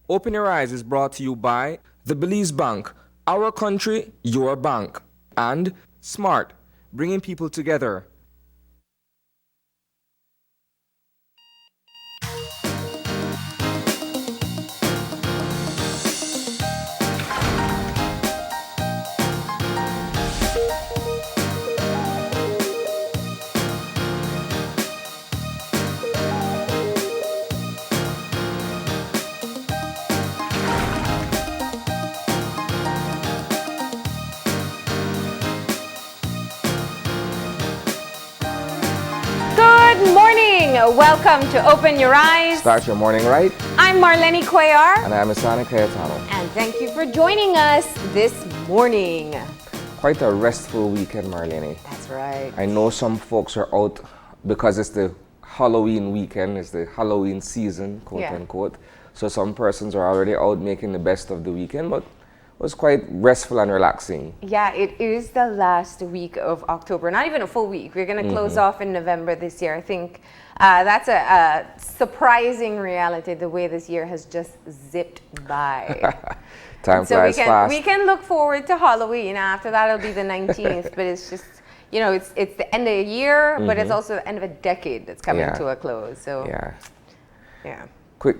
Open Your Eyes is brought to you by the Belize Bank, our country, your bank, and Smart, bringing people together. Good morning. Welcome to Open Your Eyes. Start your morning right. I'm Marlene Cuellar. And I'm Asani Cayetano. And thank you for joining us this morning. Quite a restful weekend, Marlene. That's right. I know some folks are out because it's the Halloween weekend, it's the Halloween season, quote unquote. So some persons are already out making the best of the weekend, but it was quite restful and relaxing. Yeah, it is the last week of October. Not even a full week. We're going to close off in November this year. I think that's a surprising reality, the way this year has just zipped by. Time flies fast. We can look forward to Halloween. After that, it'll be the 19th. But it's just, you know, it's the end of the year, but it's also the end of a decade that's coming to a close. So yeah. Quick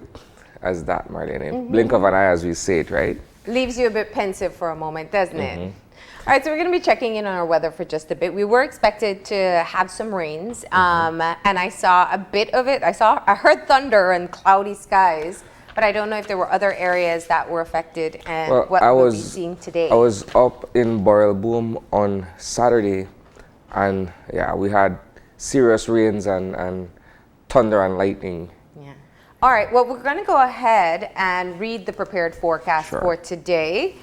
as that, Marlene. Blink of an eye, as we say it, right? Leaves you a bit pensive for a moment, doesn't it? All right, so we're going to be checking in on our weather for just a bit. We were expected to have some rains, and I saw a bit of it. I heard thunder and cloudy skies, but I don't know if there were other areas that were affected and what we'll be seeing today. I was up in Boreal Boom on Saturday, and we had serious rains and thunder and lightning. All right, well, we're going to go ahead and read the prepared forecast for today.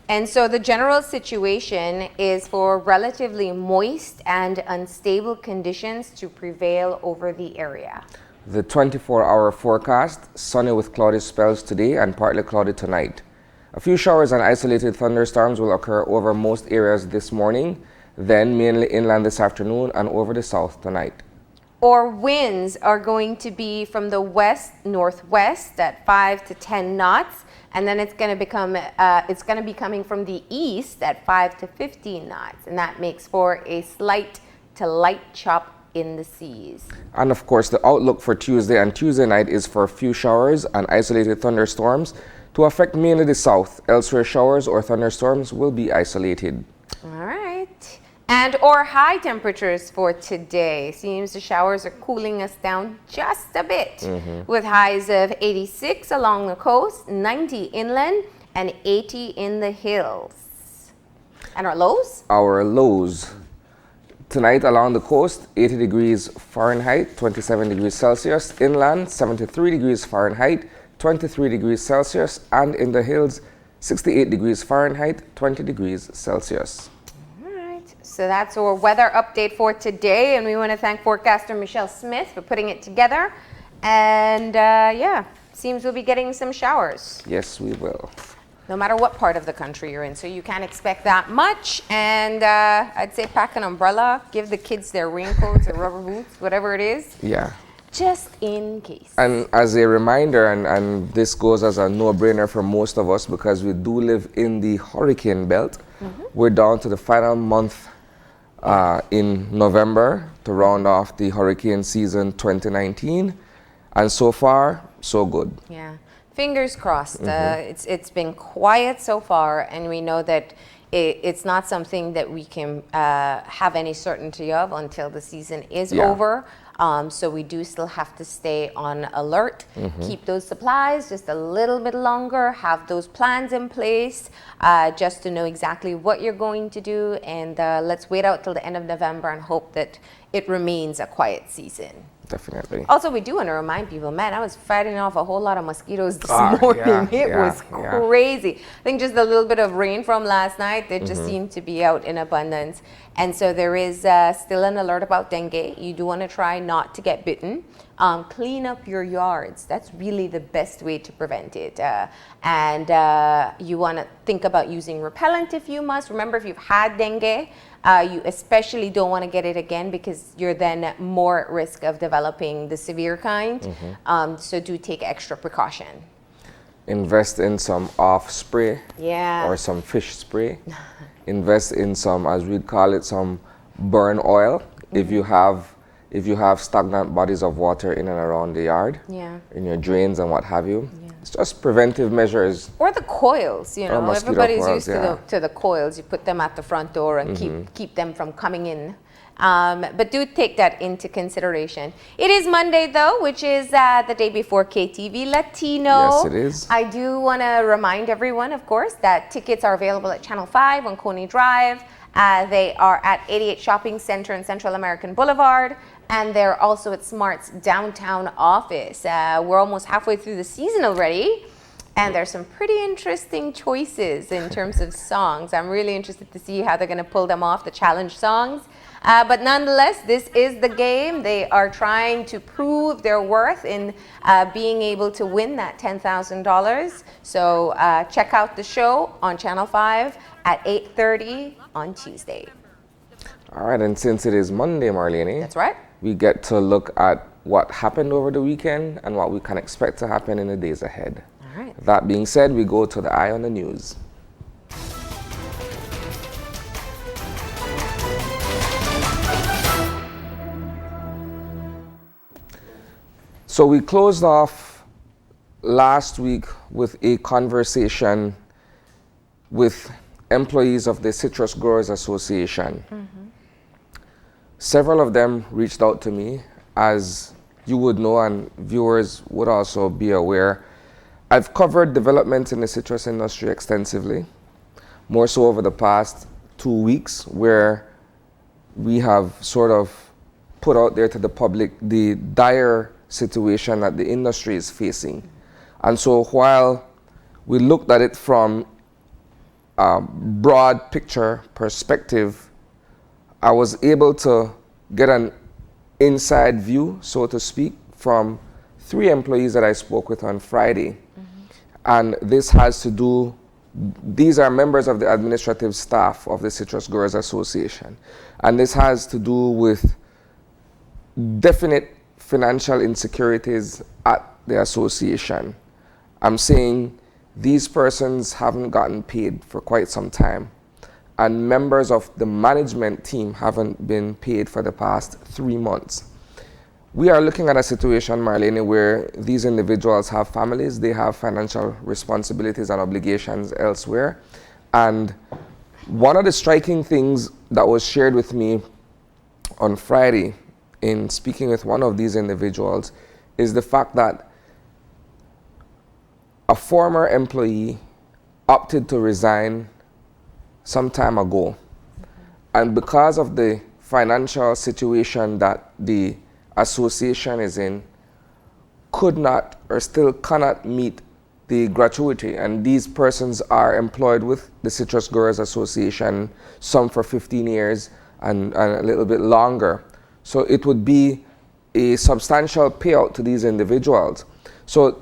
And so the general situation is for relatively moist and unstable conditions to prevail over the area. The 24-hour forecast, sunny with cloudy spells today and partly cloudy tonight. A few showers and isolated thunderstorms will occur over most areas this morning, then mainly inland this afternoon and over the south tonight. Or winds are going to be from the west-northwest at 5 to 10 knots, and then it's going to be coming from the east at 5 to 15 knots, and that makes for a slight to light chop in the seas. And of course, the outlook for Tuesday and Tuesday night is for a few showers and isolated thunderstorms to affect mainly the south. Elsewhere, showers or thunderstorms will be isolated. All right. And or high temperatures for today. Seems the showers are cooling us down just a bit, with highs of 86 along the coast, 90 inland, and 80 in the hills. And our lows? Our lows. Tonight along the coast, 80 degrees Fahrenheit, 27 degrees Celsius. Inland, 73 degrees Fahrenheit, 23 degrees Celsius. And in the hills, 68 degrees Fahrenheit, 20 degrees Celsius. So that's our weather update for today, and we want to thank forecaster Michelle Smith for putting it together. And seems we'll be getting some showers. Yes, we will. No matter what part of the country you're in, so you can't expect that much. And I'd say pack an umbrella, give the kids their raincoats or rubber boots, whatever it is. Yeah. Just in case. And as a reminder, and this goes as a no-brainer for most of us because we do live in the hurricane belt, we're down to the final month in November to round off the hurricane season 2019, and so far so good. Yeah, fingers crossed. It's been quiet so far, and we know that it's not something that we can have any certainty of until the season is over. So we do still have to stay on alert, keep those supplies just a little bit longer, have those plans in place just to know exactly what you're going to do. And let's wait out till the end of November and hope that it remains a quiet season. Definitely. Also, we do want to remind people, man, I was fighting off a whole lot of mosquitoes this morning. It was crazy. I think just a little bit of rain from last night, they just seem to be out in abundance. And so there is still an alert about dengue. You do want to try not to get bitten. Clean up your yards. That's really the best way to prevent it. And you want to think about using repellent if you must. Remember, if you've had dengue, you especially don't want to get it again because you're then more at risk of developing the severe kind. So do take extra precaution. invest in some off spray Yeah. or some fish spray. Invest in some, as we'd call it, some burn oil. If you have stagnant bodies of water in and around the yard, in your drains and what have you. It's just preventive measures. Or the coils, you know, mosquito everybody's coils, used to the coils. You put them at the front door and keep them from coming in. But do take that into consideration. It is Monday, though, which is the day before KTV Latino. Yes, it is. I do want to remind everyone, of course, that tickets are available at Channel 5 on Coney Drive. They are at 88 Shopping Center in Central American Boulevard. And they're also at Smart's downtown office. We're almost halfway through the season already. And there's some pretty interesting choices in terms of songs. I'm really interested to see how they're going to pull them off, the challenge songs. But nonetheless, this is the game. They are trying to prove their worth in being able to win that $10,000. So check out the show on Channel 5 at 8:30 on Tuesday. All right, and since it is Monday, Marlene. That's right. We get to look at what happened over the weekend and what we can expect to happen in the days ahead. All right. That being said, we go to the Eye on the News. So we closed off last week with a conversation with employees of the Citrus Growers Association. Several of them reached out to me. As you would know, and viewers would also be aware, I've covered developments in the citrus industry extensively, more so over the past 2 weeks, where we have sort of put out there to the public the dire situation that the industry is facing. And so while we looked at it from a broad picture perspective, I was able to get an inside view, so to speak, from 3 employees that I spoke with on Friday. And this has to do, these are members of the administrative staff of the Citrus Growers Association. And this has to do with definite financial insecurities at the association. I'm saying these persons haven't gotten paid for quite some time. And members of the management team haven't been paid for the past 3 months. We are looking at a situation, Marlene, where these individuals have families, they have financial responsibilities and obligations elsewhere. And one of the striking things that was shared with me on Friday in speaking with one of these individuals is the fact that a former employee opted to resign some time ago. And because of the financial situation that the association is in, could not or still cannot meet the gratuity. And these persons are employed with the Citrus Growers Association, some for 15 years and a little bit longer. So it would be a substantial payout to these individuals. So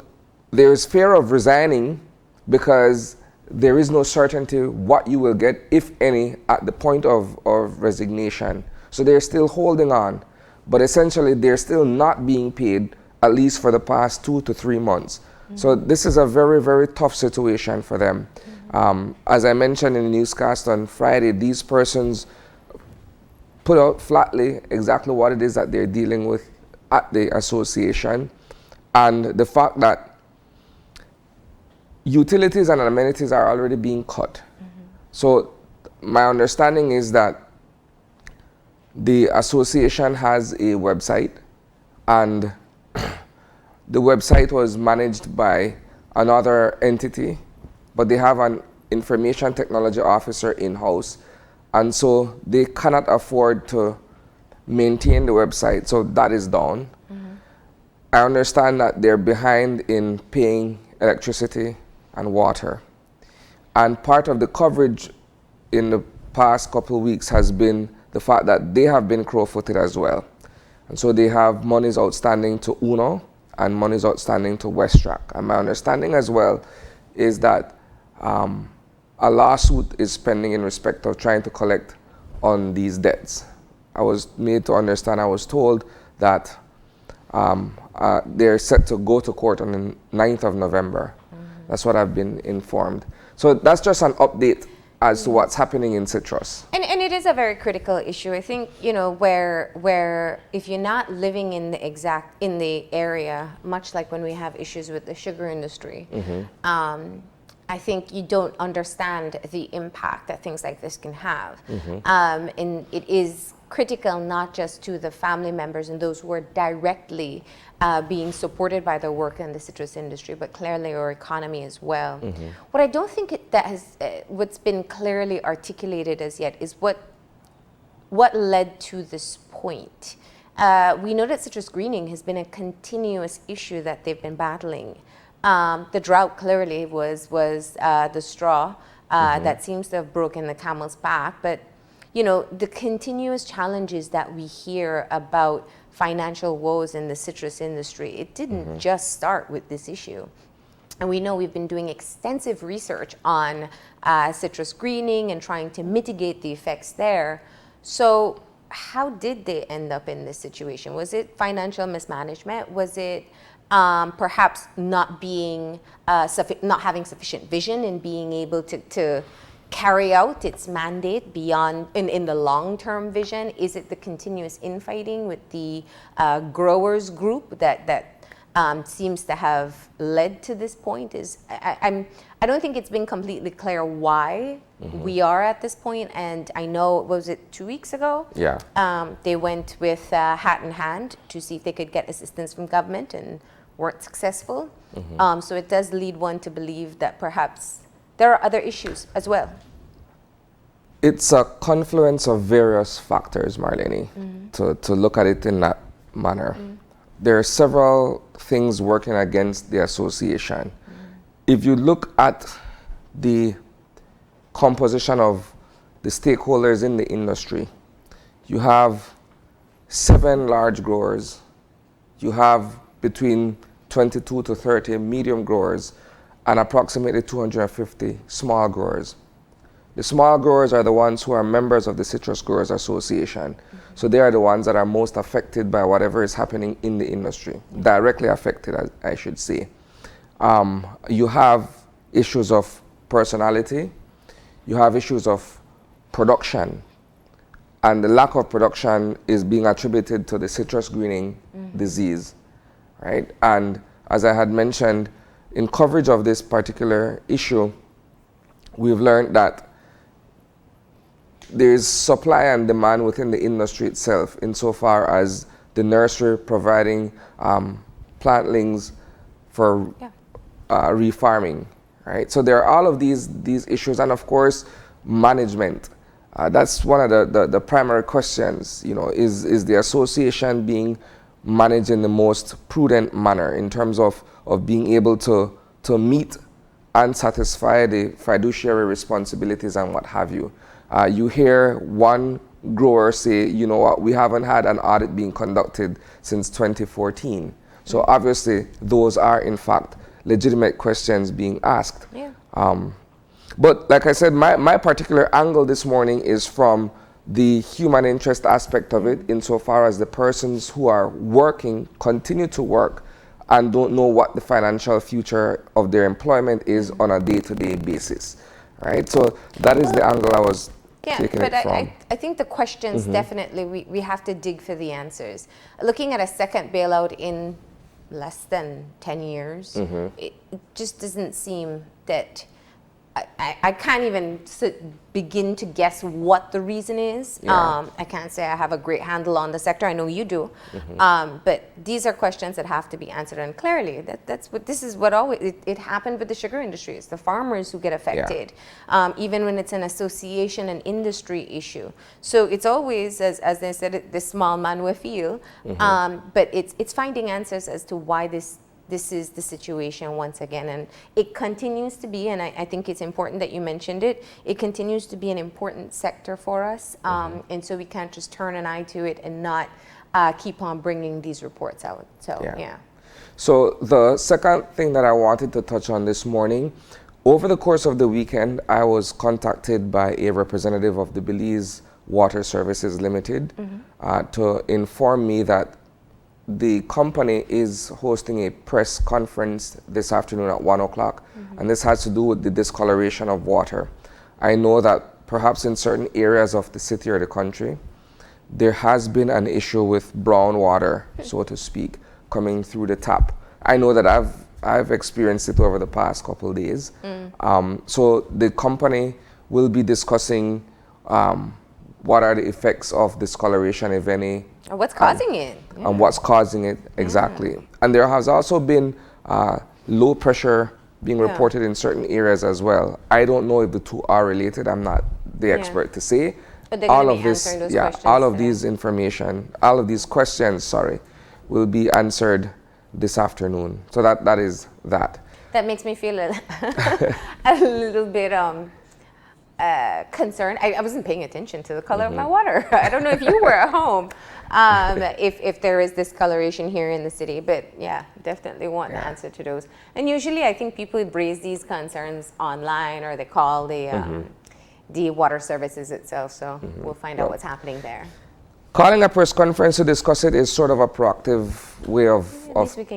there is fear of resigning because there is no certainty what you will get, if any, at the point of resignation. So they're still holding on, but essentially they're still not being paid, at least for the past 2 to 3 months. So this is a very, very tough situation for them. As I mentioned in the newscast on Friday, these persons put out flatly exactly what it is that they're dealing with at the association, and the fact that utilities and amenities are already being cut. So my understanding is that the association has a website, and the website was managed by another entity, but they have an information technology officer in-house, and so they cannot afford to maintain the website, so that is down. I understand that they're behind in paying electricity and water. And part of the coverage in the past couple of weeks has been the fact that they have been crow-footed as well. And so they have monies outstanding to UNO and monies outstanding to Westrac. And my understanding as well is that a lawsuit is pending in respect of trying to collect on these debts. I was made to understand, I was told that they're set to go to court on the 9th of November. That's what I've been informed. So that's just an update as to what's happening in citrus. And it is a very critical issue. I think, you know, where if you're not living in the area, much like when we have issues with the sugar industry, I think you don't understand the impact that things like this can have. And it is critical not just to the family members and those who are directly being supported by their work in the citrus industry, but clearly our economy as well. What I don't think what's been clearly articulated as yet is what led to this point. We know that citrus greening has been a continuous issue that they've been battling. The drought clearly was the straw that seems to have broken the camel's back, but you know, the continuous challenges that we hear about financial woes in the citrus industry, it didn't just start with this issue. And we know we've been doing extensive research on citrus greening and trying to mitigate the effects there. So how did they end up in this situation? Was it financial mismanagement? Was it perhaps not having sufficient vision and being able to carry out its mandate beyond in the long-term vision? Is it the continuous infighting with the growers group that seems to have led to this point? I don't think it's been completely clear why we are at this point. And I know, was it 2 weeks ago? Yeah. They went with hat in hand to see if they could get assistance from government and weren't successful. So it does lead one to believe that perhaps there are other issues as well. It's a confluence of various factors, Marlene, to look at it in that manner. There are several things working against the association. If you look at the composition of the stakeholders in the industry, you have 7 large growers, you have between 22 to 30 medium growers, and approximately 250 small growers. The small growers are the ones who are members of the Citrus Growers Association. So they are the ones that are most affected by whatever is happening in the industry, directly affected, I should say. You have issues of personality, you have issues of production, and the lack of production is being attributed to the citrus greening disease, right? And as I had mentioned, in coverage of this particular issue, we've learned that there is supply and demand within the industry itself, insofar as the nursery providing plantlings for refarming, right? So there are all of these issues, and of course, management. That's one of the primary questions. You know, is the association being managed in the most prudent manner in terms of being able to meet and satisfy the fiduciary responsibilities and what have you. You hear one grower say, you know what, we haven't had an audit being conducted since 2014. So obviously those are in fact legitimate questions being asked. Yeah. But like I said, my particular angle this morning is from the human interest aspect of it, insofar as the persons who are working continue to work and don't know what the financial future of their employment is on a day-to-day basis, right? So that is the angle I was taking it from. I think the questions definitely, we have to dig for the answers. Looking at a second bailout in less than 10 years, it just doesn't seem that, I can't even begin to guess what the reason is. Yeah. I can't say I have a great handle on the sector. I know you do. But these are questions that have to be answered, and clearly this is what always it happened with the sugar industry. It's the farmers who get affected, even when it's an association and industry issue. So it's always, as they said, the small man will feel. But it's finding answers as to why this is the situation once again. And it continues to be, and I think it's important that you mentioned it, it continues to be an important sector for us. And so we can't just turn an eye to it and not keep on bringing these reports out. So, yeah. So the second thing that I wanted to touch on this morning, over the course of the weekend, I was contacted by a representative of the Belize Water Services Limited to inform me that the company is hosting a press conference this afternoon at 1 o'clock, and this has to do with the discoloration of water. I know that perhaps in certain areas of the city or the country, there has been an issue with brown water, so to speak, coming through the tap. I know that I've experienced it over the past couple of days. So the company will be discussing what are the effects of discoloration, if any. And what's causing it. Yeah. And what's causing it, exactly. Yeah. And there has also been low pressure being reported in certain areas as well. I don't know if the two are related. I'm not the expert to say. But they're all of this, all of these information, all of these questions, will be answered this afternoon. So that is that. That makes me feel a little bit concerned. I wasn't paying attention to the color of my water. I don't know if you were at home, if there is discoloration here in the city, but yeah, definitely want the answer to those. And usually I think people raise these concerns online, or they call the water services itself, so we'll find out what's happening there. Calling a press conference to discuss it is sort of a proactive way of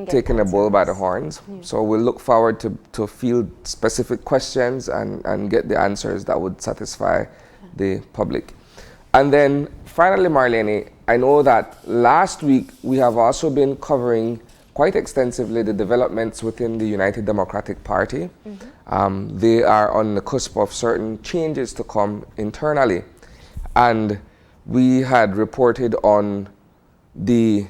taking the bull by the horns. Yeah. So we'll look forward to field specific questions and get the answers that would satisfy the public. And then finally, Marlene, I know that last week we have also been covering quite extensively the developments within the United Democratic Party. They are on the cusp of certain changes to come internally. And we had reported on the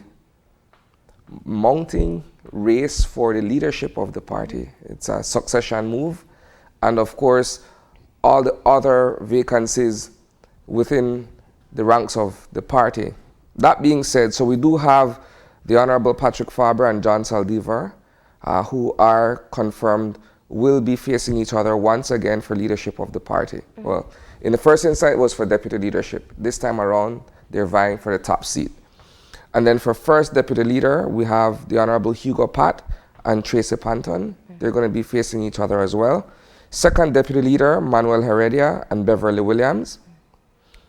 mounting race for the leadership of the party. It's a succession move. And of course, all the other vacancies within the ranks of the party. That being said, so we do have the Honorable Patrick Faber and John Saldivar, who are confirmed will be facing each other once again for leadership of the party. Well, in the first instance, it was for deputy leadership. This time around, they're vying for the top seat. And then for first deputy leader, we have the Honorable Hugo Pat and Tracy Panton. They're going to be facing each other as well. Second deputy leader, Manuel Heredia and Beverly Williams.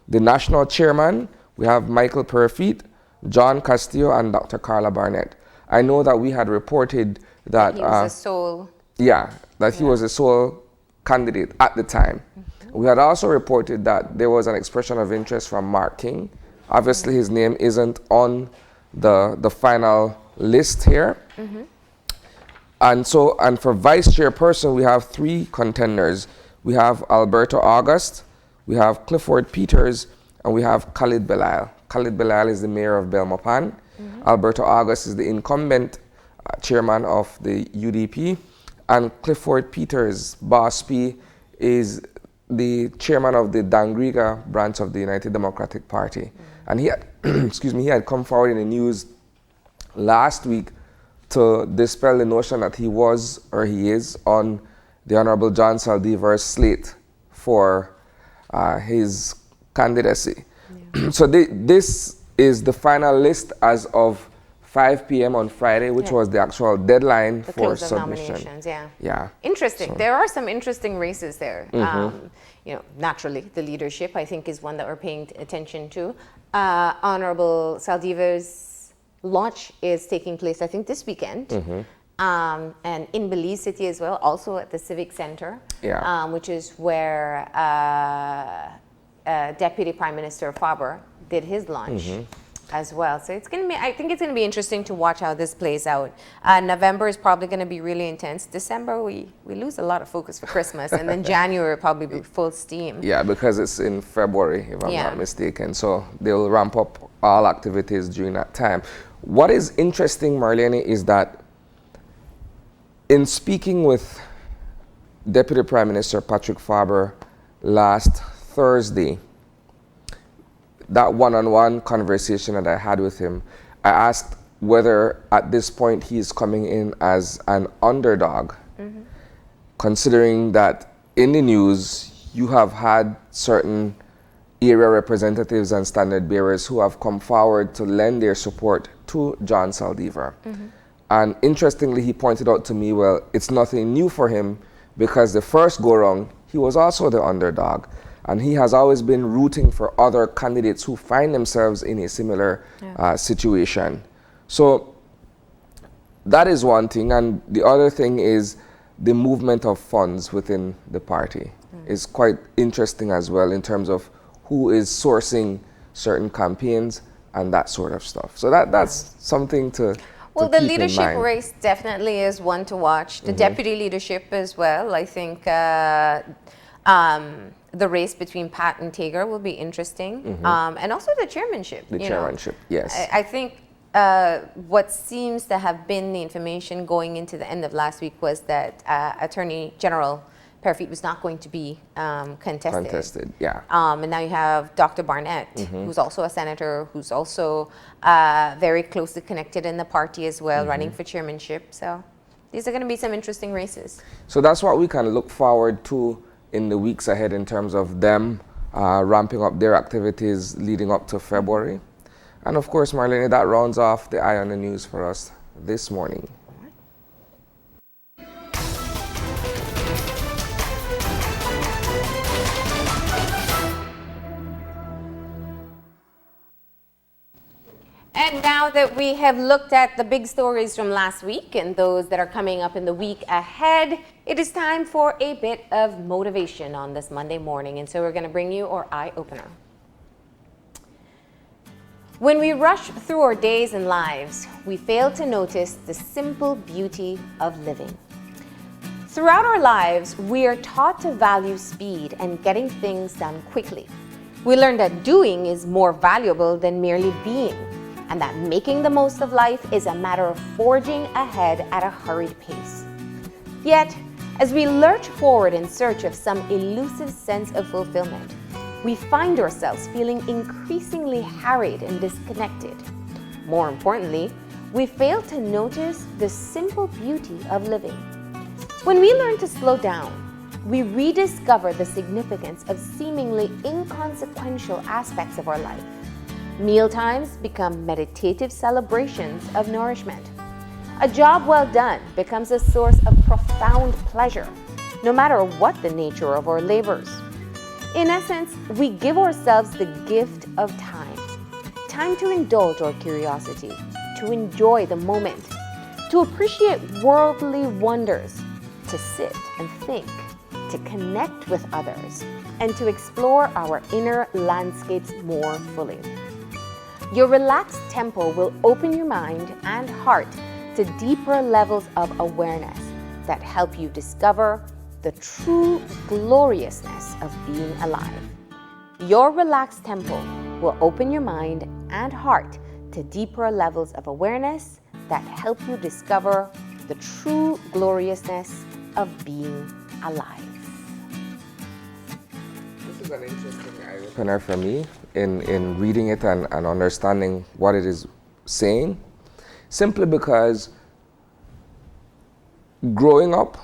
The national chairman, we have Michael Perfit, John Castillo, and Dr. Carla Barnett. I know that we had reported that he was a sole. Yeah, that he was a sole candidate at the time. We had also reported that there was an expression of interest from Mark King. Obviously, his name isn't on the final list here. And for vice chairperson, we have three contenders. We have Alberto August, we have Clifford Peters, and we have Khalid Belail. Khalid Belail is the mayor of Belmopan. Alberto August is the incumbent chairman of the UDP. And Clifford Peters, Boss P, is the chairman of the Dangriga branch of the United Democratic Party. And he had, he had come forward in the news last week to dispel the notion that he was, or he is, on the Honorable John Saldivar's slate for his candidacy. So this is the final list as of 5 p.m. on Friday, which was the actual deadline for submission. Nominations, Interesting. So there are some interesting races there. Naturally, the leadership, I think, is one that we're paying attention to. Honorable Saldivar's launch is taking place, I think, this weekend. And in Belize City as well, also at the Civic Center, which is where Deputy Prime Minister Faber did his launch as well. So I think it's going to be interesting to watch how this plays out. November is probably going to be really intense. December, we lose a lot of focus for Christmas. And then January will probably be full steam. Yeah, because it's in February, if I'm not mistaken. So they'll ramp up all activities during that time. What is interesting, Marlene, is that in speaking with Deputy Prime Minister Patrick Faber last Thursday, that one-on-one conversation that I had with him, I asked whether at this point he is coming in as an underdog, considering that in the news you have had certain area representatives and standard bearers who have come forward to lend their support to John Saldivar. And interestingly, he pointed out to me, well, it's nothing new for him because the first go-round, he was also the underdog. And he has always been rooting for other candidates who find themselves in a similar situation. So that is one thing, and the other thing is the movement of funds within the party is quite interesting as well in terms of who is sourcing certain campaigns and that sort of stuff. So that's something to well, to the keep in leadership mind. race definitely is one to watch. The deputy leadership as well. I think the race between Pat and Tager will be interesting, and also the chairmanship. The chairmanship, yes. I think what seems to have been the information going into the end of last week was that Attorney General Parafit was not going to be contested. Yeah. And now you have Dr. Barnett, who's also a senator, who's also very closely connected in the party as well, running for chairmanship. So these are going to be some interesting races. So that's what we can look forward to in the weeks ahead in terms of them ramping up their activities leading up to February. And of course, Marlene, that rounds off the Eye on the News for us this morning. And now that we have looked at the big stories from last week and those that are coming up in the week ahead, it is time for a bit of motivation on this Monday morning. And so we're going to bring you our eye opener. When we rush through our days and lives, we fail to notice the simple beauty of living. Throughout our lives, we are taught to value speed and getting things done quickly. We learn that doing is more valuable than merely being, and that making the most of life is a matter of forging ahead at a hurried pace. Yet, as we lurch forward in search of some elusive sense of fulfillment, we find ourselves feeling increasingly harried and disconnected. More importantly, we fail to notice the simple beauty of living. When we learn to slow down, we rediscover the significance of seemingly inconsequential aspects of our life. Mealtimes become meditative celebrations of nourishment. A job well done becomes a source of profound pleasure, no matter what the nature of our labors. In essence, we give ourselves the gift of time. Time to indulge our curiosity, to enjoy the moment, to appreciate worldly wonders, to sit and think, to connect with others, and to explore our inner landscapes more fully. Your relaxed tempo will open your mind and heart to deeper levels of awareness that help you discover the true gloriousness of being alive. Your relaxed tempo will open your mind and heart to deeper levels of awareness that help you discover the true gloriousness of being alive. This is an interesting eye-opener for me in reading it and understanding what it is saying, simply because growing up,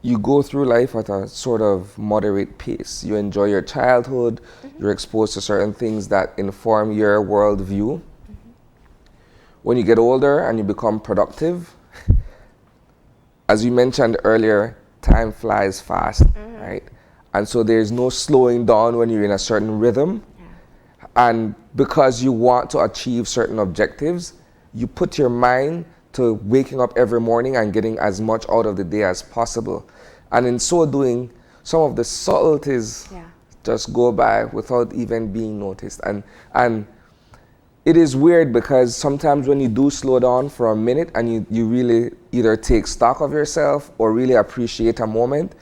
you go through life at a sort of moderate pace. You enjoy your childhood, you're exposed to certain things that inform your worldview. When you get older and you become productive, as you mentioned earlier, time flies fast, right? And so there's no slowing down when you're in a certain rhythm. And because you want to achieve certain objectives, you put your mind to waking up every morning and getting as much out of the day as possible. And in so doing, some of the subtleties just go by without even being noticed. And it is weird because sometimes when you do slow down for a minute and you really either take stock of yourself or really appreciate a moment,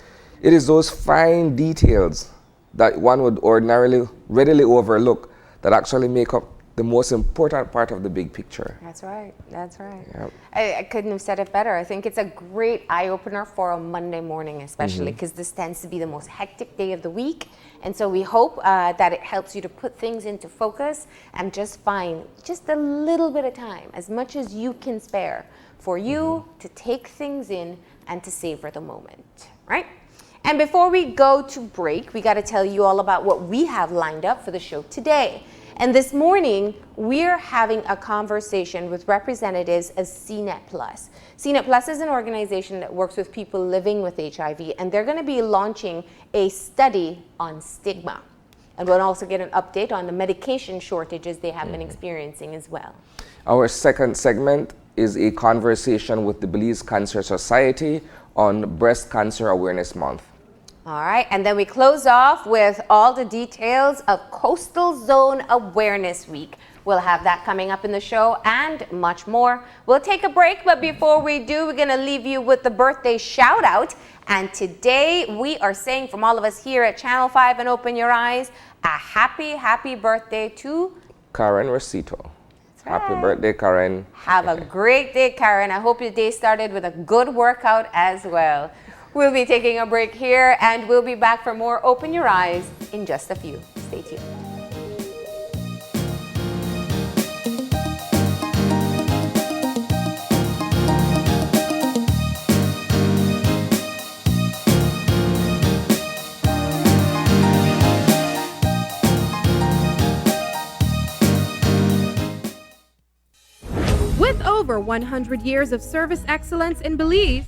it is those fine details that one would ordinarily readily overlook that actually make up the most important part of the big picture. That's right. That's right. Yep. I couldn't have said it better. I think it's a great eye-opener for a Monday morning, especially because this tends to be the most hectic day of the week. And so we hope that it helps you to put things into focus and just find just a little bit of time, as much as you can spare, for you to take things in and to savor the moment, right? And before we go to break, we got to tell you all about what we have lined up for the show today. And this morning, we're having a conversation with representatives of CNET Plus. CNET Plus is an organization that works with people living with HIV, and they're going to be launching a study on stigma. And we'll also get an update on the medication shortages they have been experiencing as well. Our second segment is a conversation with the Belize Cancer Society on Breast Cancer Awareness Month. All right, and then we close off with all the details of Coastal Zone Awareness Week. We'll have that coming up in the show and much more. We'll take a break, but before we do, we're going to leave you with the birthday shout out. And today we are saying from all of us here at Channel 5 and Open Your Eyes, a happy birthday to Karen Recito. Right. Happy birthday, Karen. Have a great day, Karen. I hope your day started with a good workout as well. We'll be taking a break here and we'll be back for more Open Your Eyes in just a few. Stay tuned. With over 100 years of service excellence in Belize,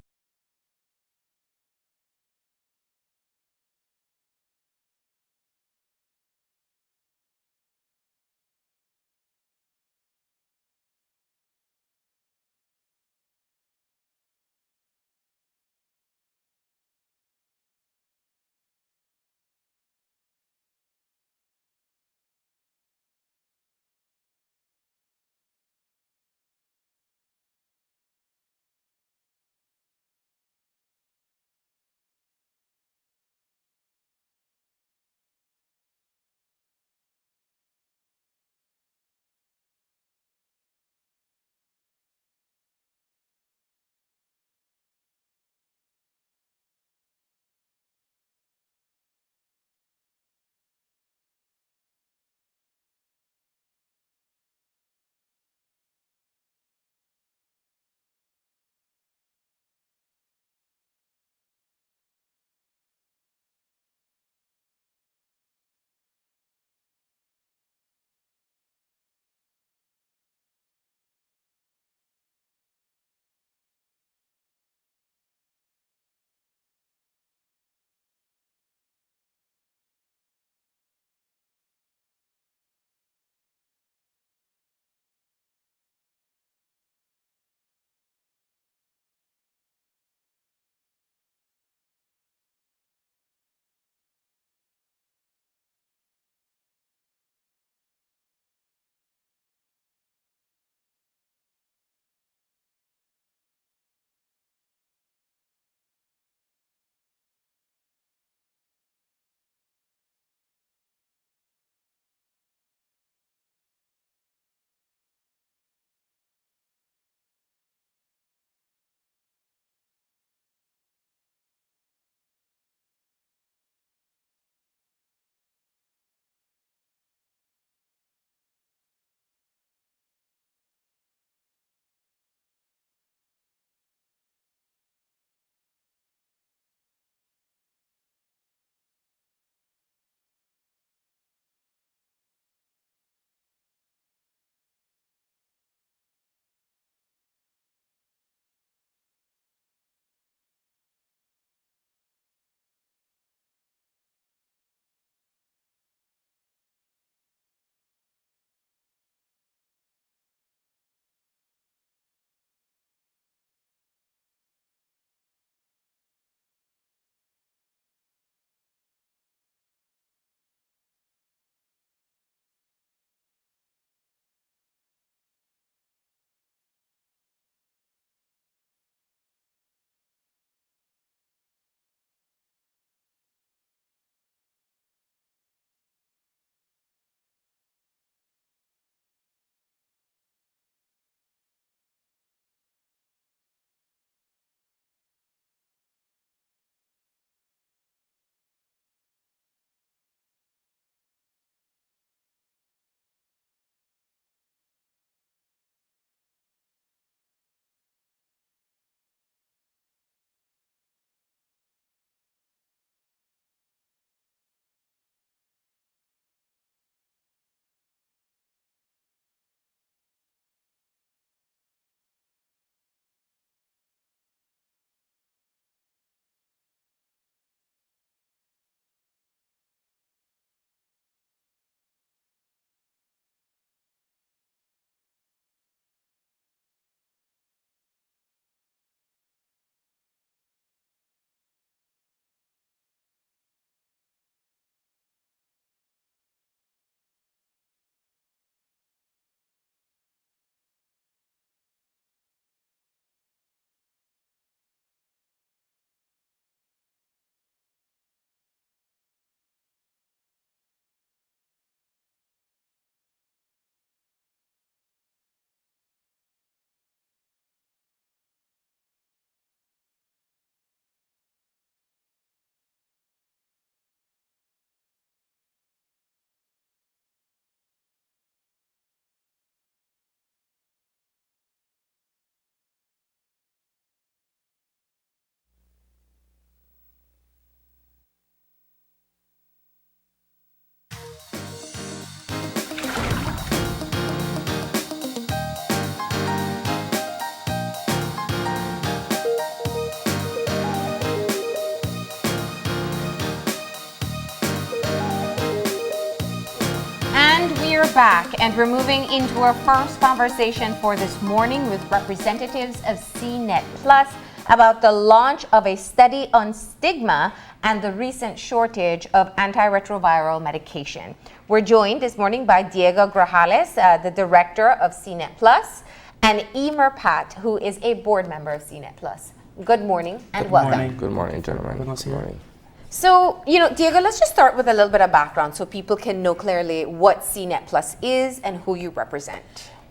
we are back, and we're moving into our first conversation for this morning with representatives of CNET Plus about the launch of a study on stigma and the recent shortage of antiretroviral medication. We're joined this morning by Diego Grajales, the director of CNET Plus, and Emer Pat, who is a board member of CNET Plus. Good morning and welcome. Good morning, gentlemen. Good morning. So, Diego, let's just start with a little bit of background so people can know clearly what CNET Plus is and who you represent.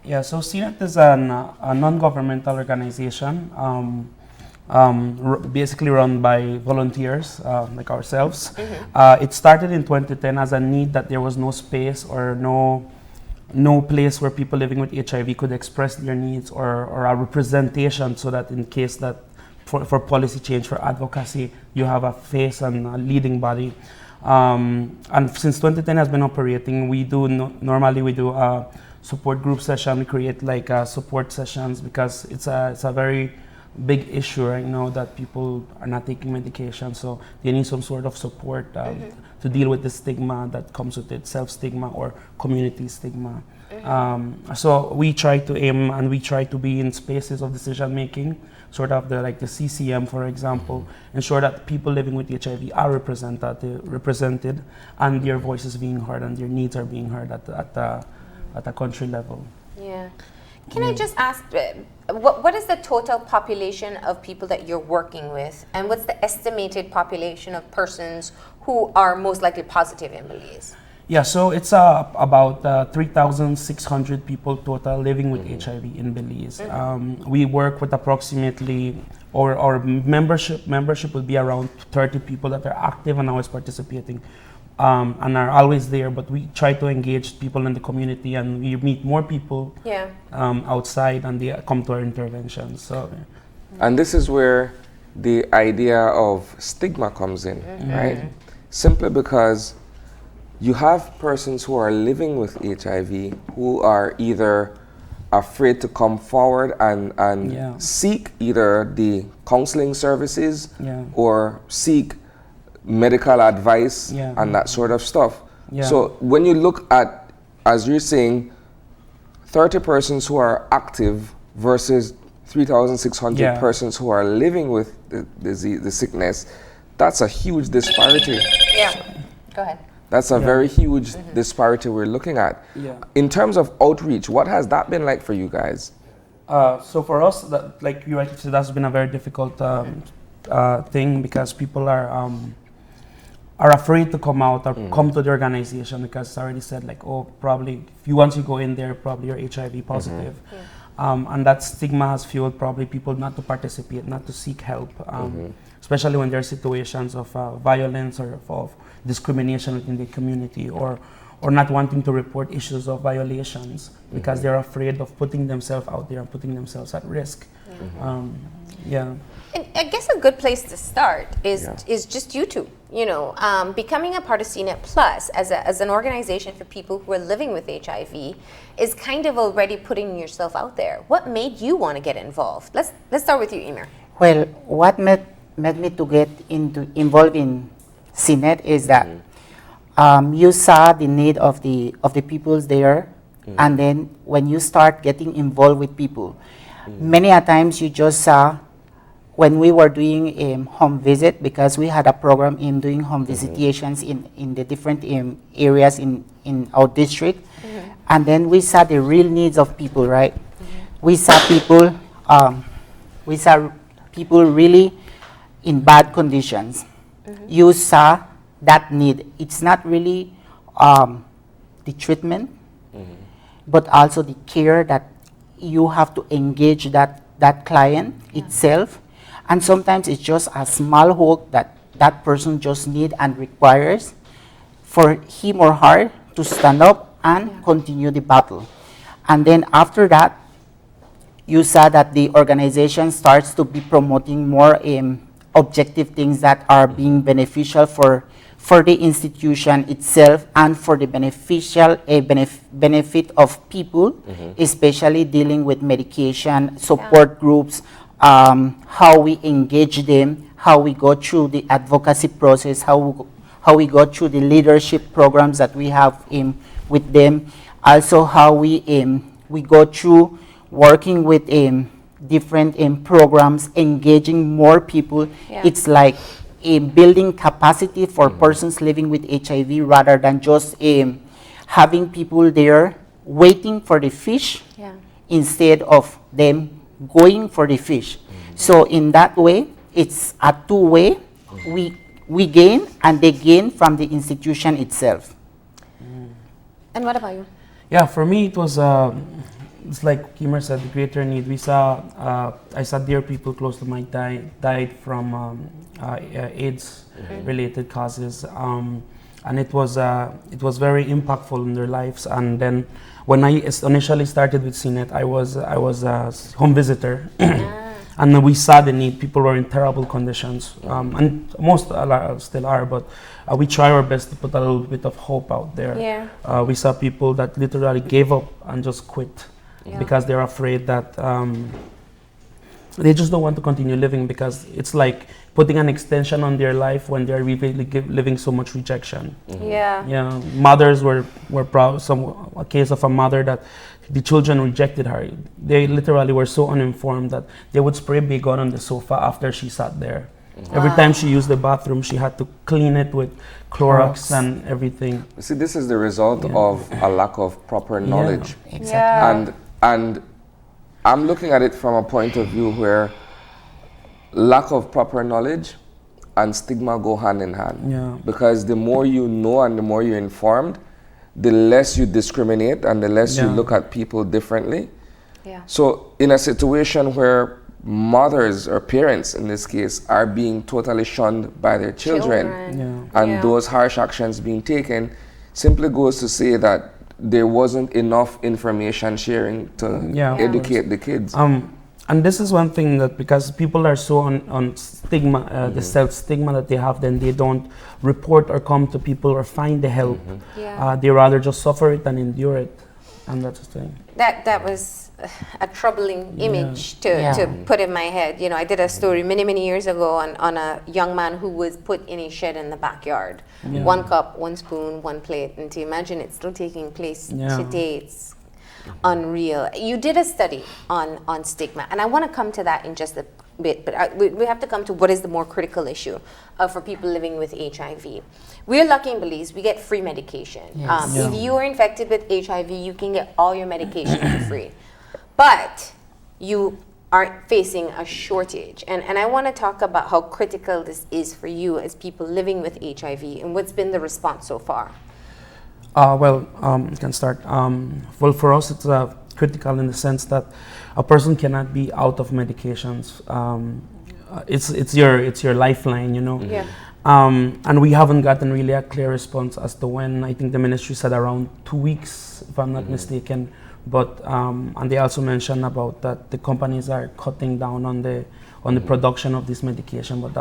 Yeah, so CNET is a non-governmental organization, basically run by volunteers like ourselves. Mm-hmm. It started in 2010 as a need that there was no space or no place where people living with HIV could express their needs or a representation, so that in case that for policy change, for advocacy, you have a face and a leading body. And since 2010 has been operating, we do normally we do a support group session. We create like support sessions because it's a very big issue right now that people are not taking medication, so they need some sort of support to deal with the stigma that comes with it, self-stigma or community stigma. So we try to aim and we try to be in spaces of decision making, sort of like the CCM, for example, ensure that people living with HIV are represented and their voices being heard and their needs are being heard at the country level. Yeah. Can I just ask, what is the total population of people that you're working with, and what's the estimated population of persons who are most likely positive in Belize? Yeah, so it's about 3,600 people total living with HIV in Belize. We work with approximately, our membership will be around 30 people that are active and always participating. And are always there, but we try to engage people in the community, and we meet more people outside, and they come to our interventions. So, and this is where the idea of stigma comes in, right? Simply because you have persons who are living with HIV who are either afraid to come forward and seek either the counseling services or seek medical advice and that sort of stuff. So when you look at, as you're saying, 30 persons who are active versus 3,600 persons who are living with the sickness, that's a huge disparity. Yeah, go ahead. That's a very huge disparity we're looking at. In terms of outreach, what has that been like for you guys? So for us, like you rightly said, that's been a very difficult thing, because people are afraid to come out or come to the organization, because it's already said like, oh, probably once you go in there, probably you're HIV positive. And that stigma has fueled probably people not to participate, not to seek help, especially when there are situations of violence or of discrimination within the community, or not wanting to report issues of violations because they're afraid of putting themselves out there and putting themselves at risk. And I guess a good place to start is just you two. Becoming a part of CNET Plus as an organization for people who are living with HIV is kind of already putting yourself out there. What made you want to get involved? Let's start with you, Emer. Well, what made me to get involved in CNET is that you saw the need of the people there, and then when you start getting involved with people, many a times you just saw. When we were doing a home visit, because we had a program in doing home visitations in the different areas in our district, and then we saw the real needs of people, right? We saw people really in bad conditions. You saw that need. It's not really the treatment, but also the care that you have to engage that client itself. And sometimes it's just a small hope that person just needs and requires for him or her to stand up and continue the battle. And then after that, you saw that the organization starts to be promoting more objective things that are being beneficial for the institution itself and for the benefit of people, especially dealing with medication, support groups, how we engage them, how we go through the advocacy process, how we go through the leadership programs that we have with them, Also how we go through working with different programs, engaging more people. Yeah. It's like building capacity for persons living with HIV rather than just having people there waiting for the fish Yeah. instead of them going for the fish. So in that way, it's a two-way. We gain and they gain from the institution itself. And what about you? Yeah, for me it was it's like Kimmer said, the greater need. We saw I saw dear people close to my died from AIDS related causes, and it was very impactful in their lives. And then when I initially started with CNET, I was a home visitor. And we saw the need. People were in terrible conditions, and most still are, but we try our best to put a little bit of hope out there. Yeah. We saw people that literally gave up and just quit because they're afraid that they just don't want to continue living, because it's like putting an extension on their life when they're really living so much rejection. Yeah. Yeah, mothers were proud. A case of a mother that the children rejected her. They literally were so uninformed that they would spray Baygon on the sofa after she sat there. Every time she used the bathroom, she had to clean it with Clorox and everything. See, this is the result of a lack of proper knowledge. Exactly. Yeah. And I'm looking at it from a point of view where lack of proper knowledge and stigma go hand in hand. Yeah. Because the more you know and the more you're informed, the less you discriminate and the less you look at people differently. Yeah. So in a situation where mothers or parents in this case are being totally shunned by their children. And those harsh actions being taken, simply goes to say that there wasn't enough information sharing to educate the kids. And this is one thing that, because people are so on stigma, the self-stigma that they have, then they don't report or come to people or find the help. They rather just suffer it and endure it, and that's the thing. That was a troubling image to put in my head. You know, I did a story many years ago on a young man who was put in a shed in the backyard. 1 cup, 1 spoon, 1 plate, and to imagine it's still taking place today, it's unreal. You did a study on stigma, and I want to come to that in just a bit, but we have to come to what is the more critical issue for people living with HIV. We're lucky in Belize, we get free medication. If you are infected with HIV, you can get all your medication for free. But you are facing a shortage. And I want to talk about how critical this is for you as people living with HIV, and what's been the response so far. You can start. Well, for us, it's critical in the sense that a person cannot be out of medications. It's your lifeline, you know. Yeah. And we haven't gotten really a clear response as to when. I think the ministry said around 2 weeks, if I'm not mistaken. But and they also mentioned about that the companies are cutting down on the production of this medication. But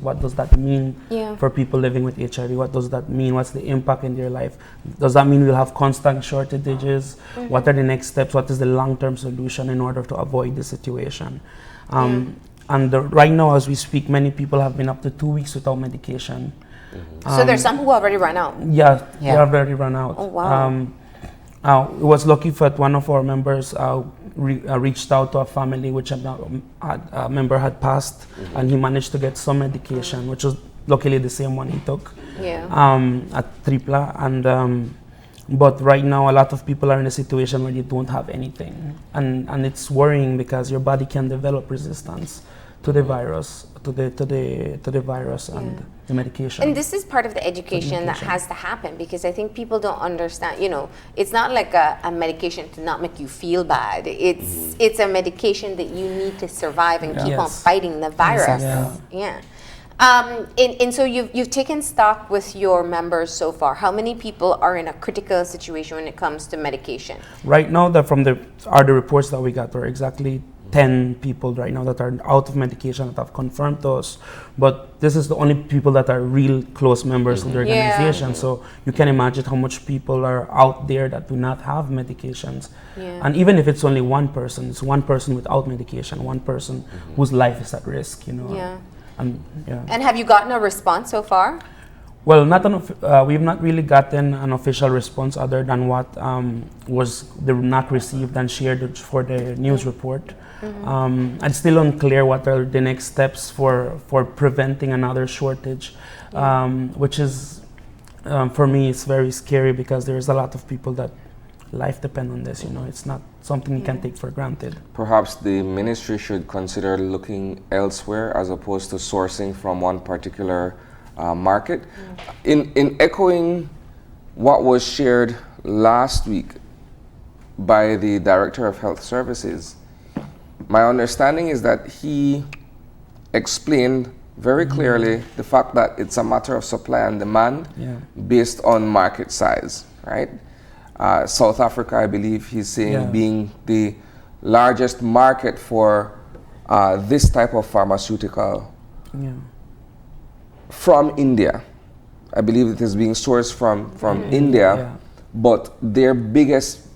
what does that mean for people living with HIV? What does that mean? What's the impact in their life? Does that mean we'll have constant shortages? What are the next steps? What is the long-term solution in order to avoid the situation? And right now, as we speak, many people have been up to 2 weeks without medication. So there's some who already run out. They have already run out. Oh, wow. It was lucky that one of our members reached out to a family which a member had passed, and he managed to get some medication, which was luckily the same one he took at Tripla. And but right now, a lot of people are in a situation where they don't have anything, and it's worrying because your body can develop resistance to the virus, to the virus and the medication. And this is part of the education that has to happen, because I think people don't understand, you know, it's not like a medication to not make you feel bad. It's a medication that you need to survive and keep on fighting the virus. And so you've taken stock with your members so far. How many people are in a critical situation when it comes to medication? Right now, from the reports that we got were exactly 10 people right now that are out of medication that have confirmed to us. But this is the only people that are real close members of the organization. So you can imagine how much people are out there that do not have medications. And even if it's only one person, it's one person without medication, one person whose life is at risk, you know. And have you gotten a response so far? Well, we've not really gotten an official response other than what was the NAC received and shared for the news report. It's still unclear what are the next steps for preventing another shortage, which is, for me, it's very scary because there's a lot of people that life depend on this. It's not something you can take for granted. Perhaps the ministry should consider looking elsewhere as opposed to sourcing from one particular market. In echoing what was shared last week by the Director of Health Services, my understanding is that he explained very clearly the fact that it's a matter of supply and demand based on market size, right? South Africa, I believe he's saying, being the largest market for this type of pharmaceutical from India. I believe it is being sourced from India, but their biggest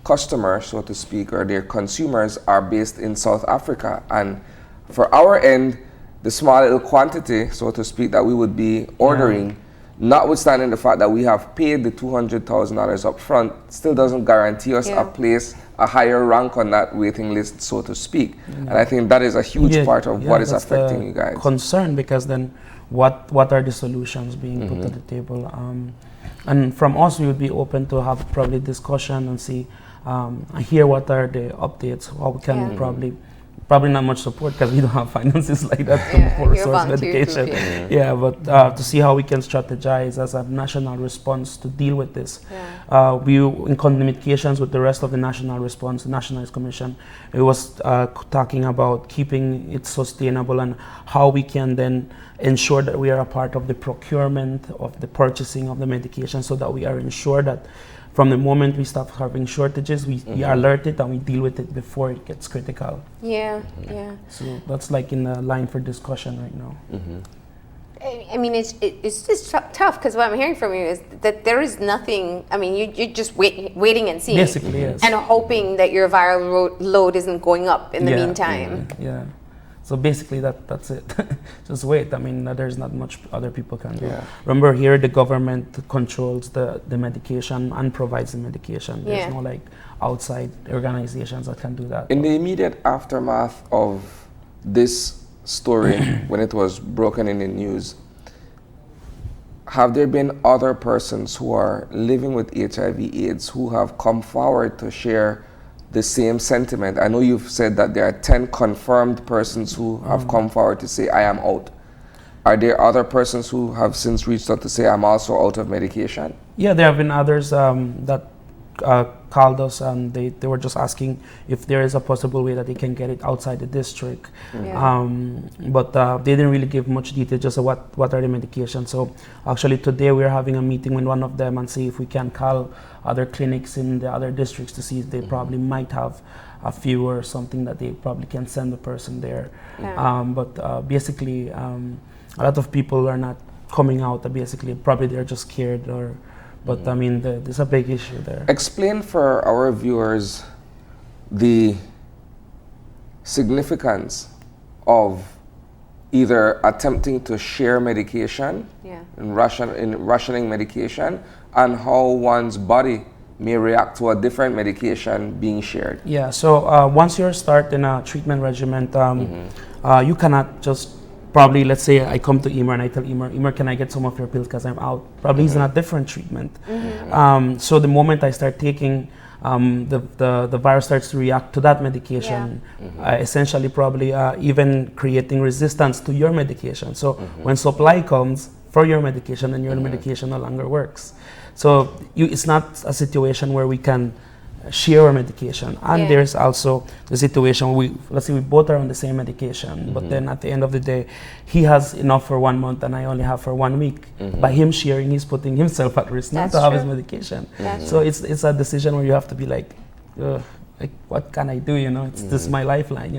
customers, so to speak, or their consumers are based in South Africa. And for our end, the small little quantity, so to speak, that we would be ordering, notwithstanding the fact that we have paid the $200,000 up front, still doesn't guarantee us a place, a higher rank on that waiting list, so to speak. And I think that is a huge part of what is affecting you guys. Concern, because then what are the solutions being put on the table? And from us, we would be open to have probably discussion and see, hear what are the updates, how we can probably not much support because we don't have finances like that for source medication. But to see how we can strategize as a national response to deal with this. We, in communications with the rest of the national response, the National Health Commission, it was talking about keeping it sustainable and how we can then ensure that we are a part of the procurement of the purchasing of the medication, so that we are ensured that from the moment we start having shortages, we alert it and we deal with it before it gets critical. So that's like in the line for discussion right now. I mean, it's just tough because what I'm hearing from you is that there is nothing. I mean, you're just waiting and seeing, basically, yes, and hoping that your viral load isn't going up in the meantime. So basically, that's it. Just wait. I mean, there's not much other people can do. Remember, here the government controls the medication and provides the medication. There's no like outside organizations that can do that. In the immediate aftermath of this story, when it was broken in the news, have there been other persons who are living with HIV/AIDS who have come forward to share the same sentiment? I know you've said that there are 10 confirmed persons who have come forward to say, I am out. Are there other persons who have since reached out to say, I'm also out of medication? Yeah, there have been others that called us and they were just asking if there is a possible way that they can get it outside the district. But they didn't really give much detail, just what are the medications. So actually today we're having a meeting with one of them and see if we can call other clinics in the other districts to see if they probably might have a few or something that they probably can send the person there. But basically a lot of people are not coming out. Basically probably they're just scared or. But I mean, there's a big issue there. Explain for our viewers the significance of either attempting to share medication, in rationing medication, and how one's body may react to a different medication being shared. Yeah, so once you start in a treatment regimen, you cannot just probably, let's say I come to Emer and I tell Emer, can I get some of your pills because I'm out? Probably he's in a different treatment. So the moment I start taking, the virus starts to react to that medication, essentially probably even creating resistance to your medication. So when supply comes for your medication, then your medication no longer works. So it's not a situation where we can share our medication, and there's also the situation where let's say we both are on the same medication, but then at the end of the day he has enough for 1 month and I only have for 1 week. By him sharing, he's putting himself at risk not to have his medication. So it's a decision where you have to be like what can I do, it's this is my lifeline,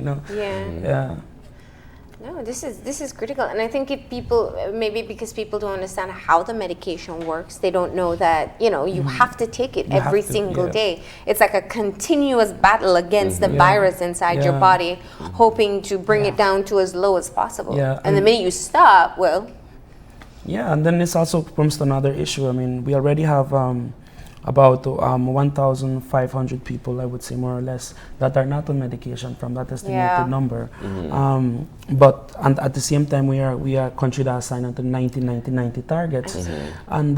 No, this is critical, and I think if people, maybe because people don't understand how the medication works, they don't know that you have to take it every single day. It's like a continuous battle against the virus inside your body, hoping to bring it down to as low as possible. And the minute you stop, well, Yeah, and then this also comes to another issue. I mean, we already have about 1,500 people, I would say more or less, that are not on medication from that estimated number. But and at the same time, we are a country that has signed on to 90 targets, and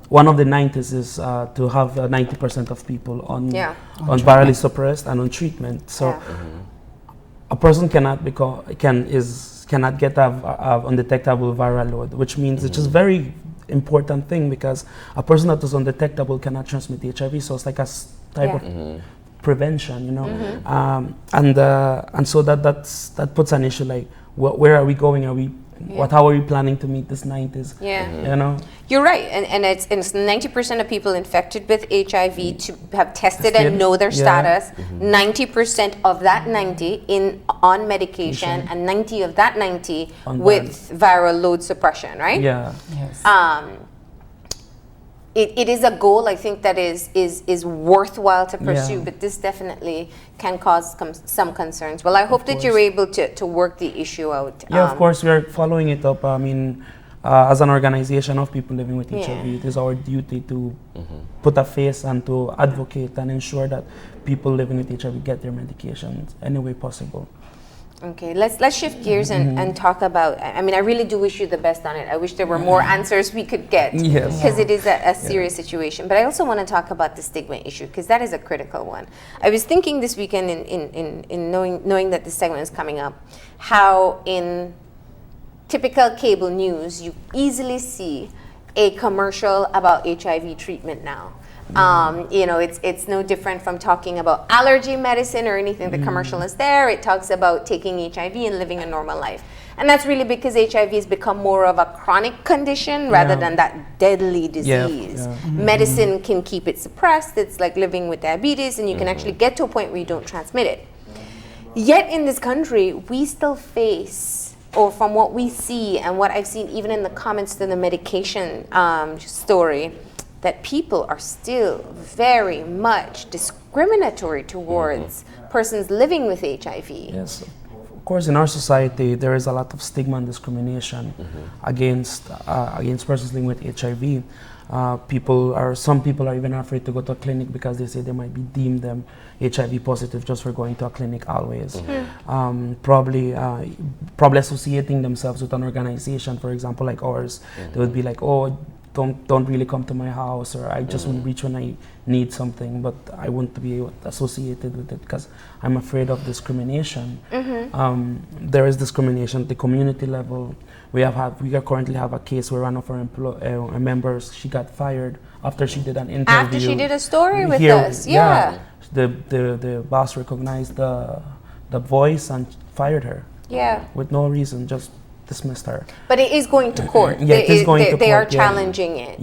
one of the 90s is to have 90% of people on virally suppressed and on treatment. So a person cannot get a undetectable viral load, which means it's just very important thing, because a person that is undetectable cannot transmit HIV. So it's like a type of prevention, you know. And so that puts an issue like, where are we going? How are we planning to meet this 90s? You know, you're right, and it's 90% of people infected with HIV to have tested and know their status. 90% of that 90 on medication, and 90 of that 90 with viral load suppression, right? Yeah. Yes. It is a goal, I think, that is worthwhile to pursue, but this definitely can cause some concerns. Well, I hope that you're able to work the issue out. Yeah, of course, we are following it up. I mean, as an organization of people living with HIV, it is our duty to put a face and to advocate and ensure that people living with HIV get their medications any way possible. Okay, let's shift gears and talk about, I mean, I really do wish you the best on it. I wish there were more answers we could get, because it is a serious situation. But I also want to talk about the stigma issue, because that is a critical one. I was thinking this weekend in knowing that this segment is coming up, how in typical cable news, you easily see a commercial about HIV treatment now. You know, it's no different from talking about allergy medicine or anything. The commercial is there. It talks about taking HIV and living a normal life. And that's really because HIV has become more of a chronic condition rather than that deadly disease. Medicine can keep it suppressed. It's like living with diabetes, and you can actually get to a point where you don't transmit it. Yet in this country, we still face, or from what we see and what I've seen even in the comments to the medication story, that people are still very much discriminatory towards persons living with HIV. Yes, of course, in our society, there is a lot of stigma and discrimination against persons living with HIV. Some people are even afraid to go to a clinic because they say they might be deemed them HIV positive just for going to a clinic always. Probably associating themselves with an organization, for example, like ours. They would be like, oh, don't really come to my house, or I just won't reach when I need something, but I want to be associated with it because I'm afraid of discrimination. There is discrimination at the community level. We currently have a case where one of our members, she got fired after she did an interview. After she did a story with us, The boss recognized the voice and fired her. With no reason, just dismissed her. But it is going to court. It is going to court. They are challenging it.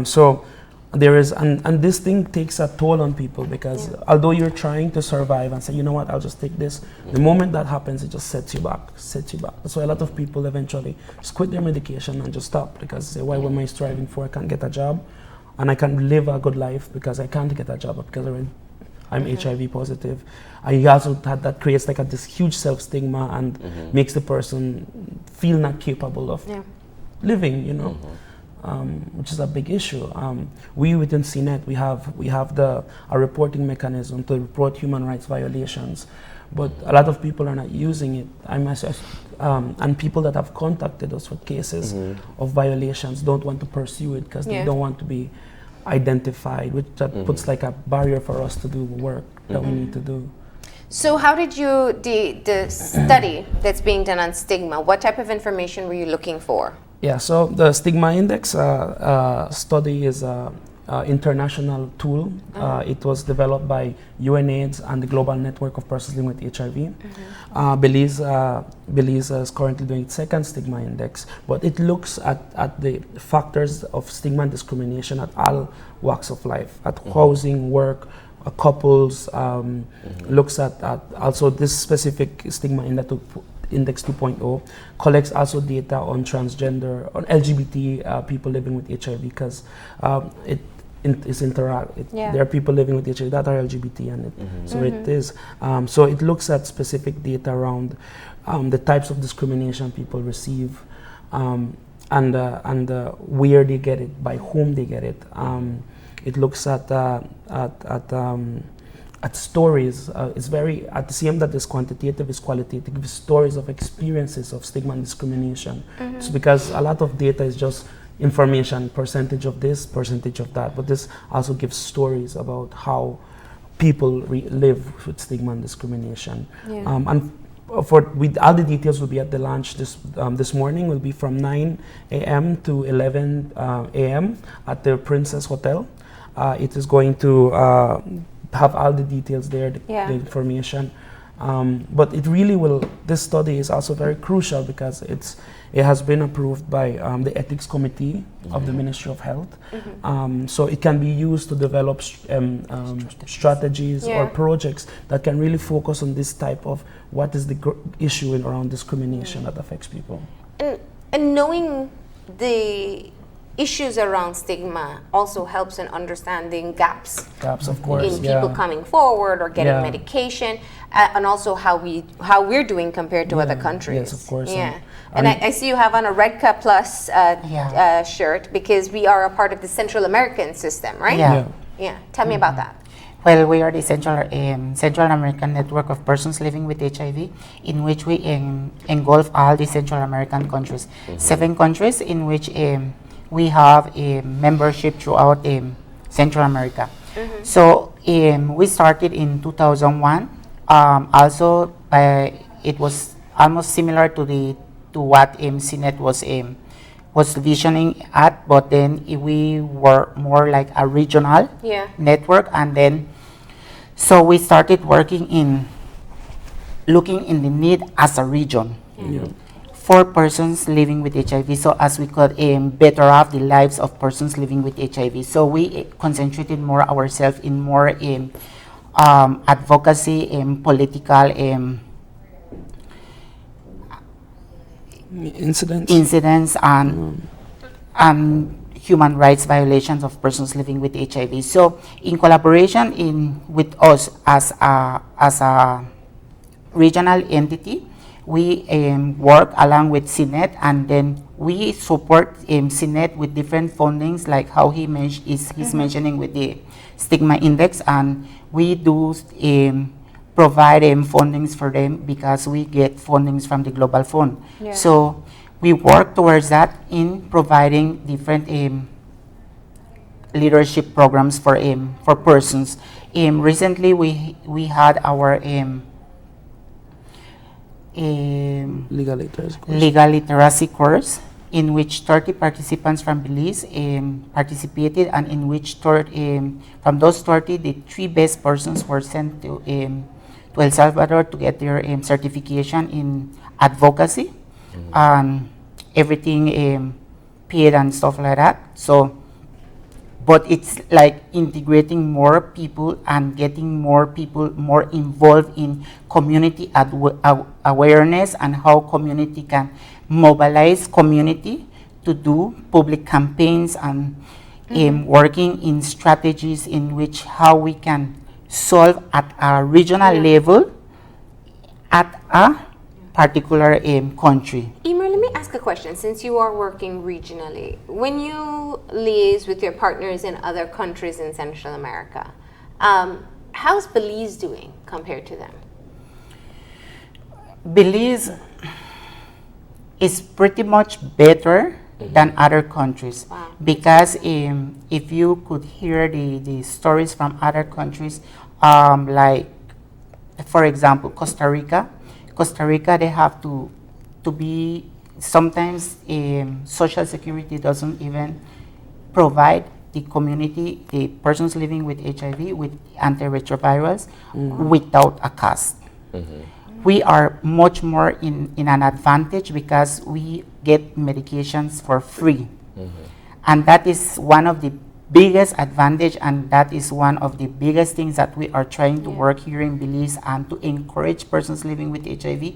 So there is, and this thing takes a toll on people, because although you're trying to survive and say, you know what, I'll just take this, the moment that happens, it just sets you back. That's why a lot of people eventually just quit their medication and just stop, because they say, why am I striving for? I can't get a job, and I can't live a good life because I can't get a job because I'm HIV positive. I also that creates like this huge self-stigma and makes the person feel not capable of living, you know, which is a big issue. We within CNET, we have a reporting mechanism to report human rights violations, but a lot of people are not using it. And people that have contacted us with cases of violations don't want to pursue it because they don't want to be identified, which puts like a barrier for us to do work that we need to do. So how did you, the study that's being done on stigma, what type of information were you looking for? Yeah, so the Stigma Index study is an international tool. It was developed by UNAIDS and the Global Network of Persons Living with HIV. Belize is currently doing its second Stigma Index, but it looks at the factors of stigma and discrimination at all walks of life, at housing, work, couples, looks at also this specific Stigma Index 2.0 collects also data on transgender, on LGBT people living with HIV, because there are people living with HIV that are LGBT, and so it is. So it looks at specific data around the types of discrimination people receive, and where they get it, by whom they get it. It looks at stories. It's very, at the same that is quantitative, is qualitative. It's stories of experiences of stigma and discrimination. So because a lot of data is just information, percentage of this, percentage of that, but this also gives stories about how people live with stigma and discrimination. And with all the details will be at the launch this morning. Will be from 9 a.m. to 11 a.m. at the Princess Hotel. It is going to have all the details there, the information. But it really will, this study is also very crucial because it has been approved by the Ethics Committee of the Ministry of Health. So it can be used to develop strategies or projects that can really focus on this type of what is the issue around discrimination that affects people. And knowing the issues around stigma also helps in understanding gaps. Gaps, of course. In people coming forward or getting medication, and also how we're doing compared to other countries. Yes, of course. Yeah. And I see you have on a Redca Plus shirt because we are a part of the Central American system, right? Yeah. Tell me about that. Well, we are the Central American Network of Persons Living with HIV, in which we engulf all the Central American countries. 7 countries in which we have a membership throughout Central America. So we started in 2001. Also, it was almost similar to what CNET was visioning at, but then we were more like a regional network, and then so we started looking in the need as a region. For persons living with HIV, so as we could better off the lives of persons living with HIV. So we concentrated more ourselves in more advocacy and political incidents and human rights violations of persons living with HIV. So in collaboration with us as a regional entity, we work along with CNET, and then we support CNET with different fundings, like how he's mentioning with the stigma index, and we do provide fundings for them because we get fundings from the Global Fund. So we work towards that in providing different leadership programs for persons. Recently, we had our legal literacy course, in which 30 participants from Belize participated, and in which from those 30, the 3 best persons were sent to El Salvador to get their certification in advocacy and everything paid and stuff like that. So, but it's like integrating more people and getting more people more involved in community awareness, and how community can mobilize community to do public campaigns, and working in strategies in which how we can solve at a regional level at a particular country. Emer, let me ask a question. Since you are working regionally, when you liaise with your partners in other countries in Central America, how's Belize doing compared to them? Belize is pretty much better than other countries. Because if you could hear the stories from other countries, like, for example, Costa Rica, they have to be, sometimes Social Security doesn't even provide the community, the persons living with HIV, with antiretrovirals without a cost. We are much more in an advantage because we get medications for free. And that is one of the biggest advantage, and that is one of the biggest things that we are trying to work here in Belize, and to encourage persons living with HIV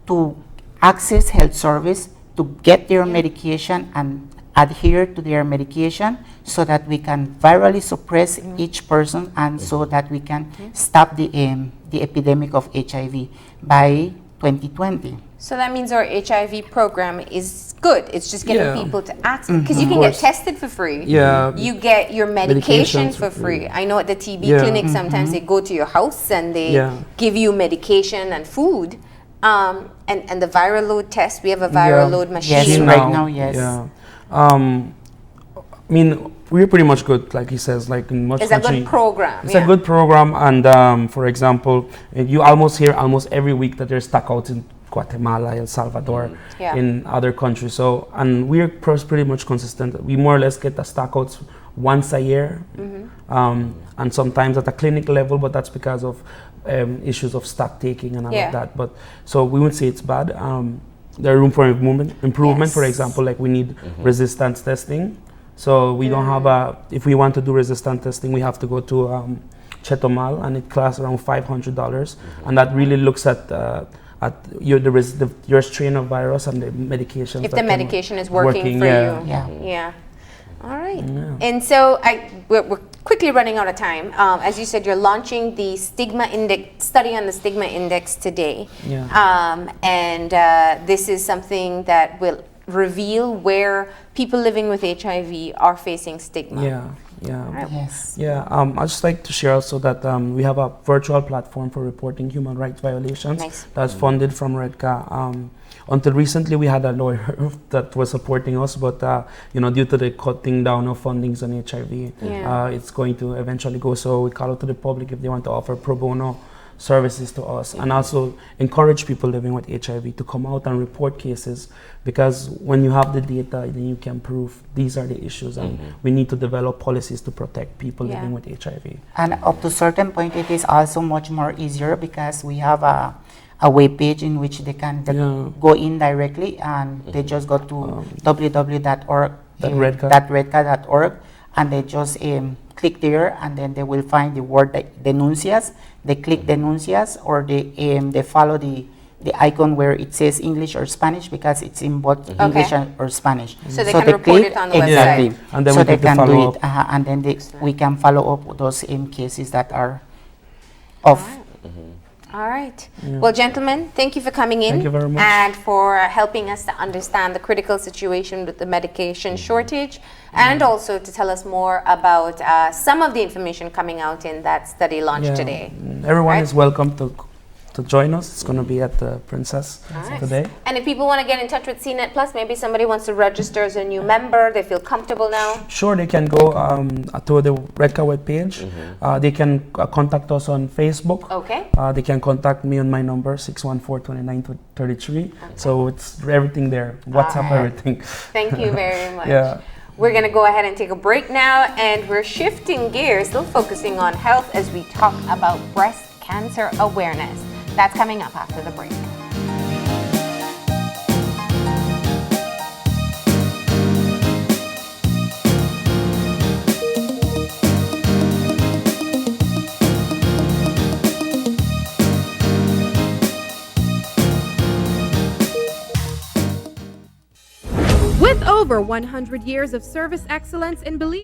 to access health service, to get their medication and adhere to their medication, so that we can virally suppress each person, and so that we can stop the epidemic of HIV by 2020. So that means our HIV program is good. It's just getting Yeah. people to access, because you can get tested for free. Yeah. You get your medication Medications for free. I know at the TB Yeah. clinic sometimes they go to your house and they Yeah. give you medication and food. And the viral load test, we have a viral load machine. Yes, right now, yes. Yeah. I mean, we're pretty much good, like he says, like in much It's a country. good program. It's a good program, and for example, you almost hear almost every week that there's stockouts in Guatemala, El Salvador, Yeah. in other countries. So, and we're pretty much consistent. We more or less get the stockouts once a year, and sometimes at a clinic level, but that's because of issues of stock taking and all Yeah. of that. But so we wouldn't say it's bad. There are room for improvement. For Yes. example, like we need resistance testing. So we don't have if we want to do resistance testing, we have to go to Chetumal, and it costs around $500, and that really looks at your strain of virus and the medications. If the medication is working for you. Yeah. Yeah. All right. And so we're quickly running out of time. As you said, you're launching the stigma index study on the stigma index today. Yeah. This is something that will reveal where people living with HIV are facing stigma. Yeah. Yeah. Right. Yes. Yeah, I'd just like to share also that we have a virtual platform for reporting human rights violations Nice. that's funded from REDCA. Until recently, we had a lawyer that was supporting us, but due to the cutting down of fundings on HIV, Yeah. it's going to eventually go. So we call out to the public if they want to offer pro bono services to us, and also encourage people living with HIV to come out and report cases, because when you have the data, then you can prove these are the issues, and we need to develop policies to protect people Yeah. living with HIV. And up to certain point, it is also much more easier because we have a web page in which they can Yeah. go in directly, and they just go to www.org, .redca. and they just click there, and then they will find the word denuncias. They click denuncias, or they follow the icon where it says English or Spanish, because it's in both English or Spanish. So they can report it on the exactly. website. And then so we they get the can do follow-up. it, and then we can follow up with those cases that are of. All right. Well, gentlemen, thank you for coming in. Thank you very much. And for helping us to understand the critical situation with the medication shortage, and also to tell us more about some of the information coming out in that study launch Yeah. today. Everyone Right. is welcome to join us. It's going to be at the Princess right. today. And if people want to get in touch with CNET Plus, maybe somebody wants to register as a new member, they feel comfortable now. Sure, they can go to the REDCA webpage. They can contact us on Facebook. Okay. They can contact me on my number, 614-2933. So it's everything there. WhatsApp, right. everything. Thank you very much. Yeah. We're going to go ahead and take a break now, and we're shifting gears, still focusing on health as we talk about breast cancer awareness. That's coming up after the break. With over 100 years of service excellence in belief.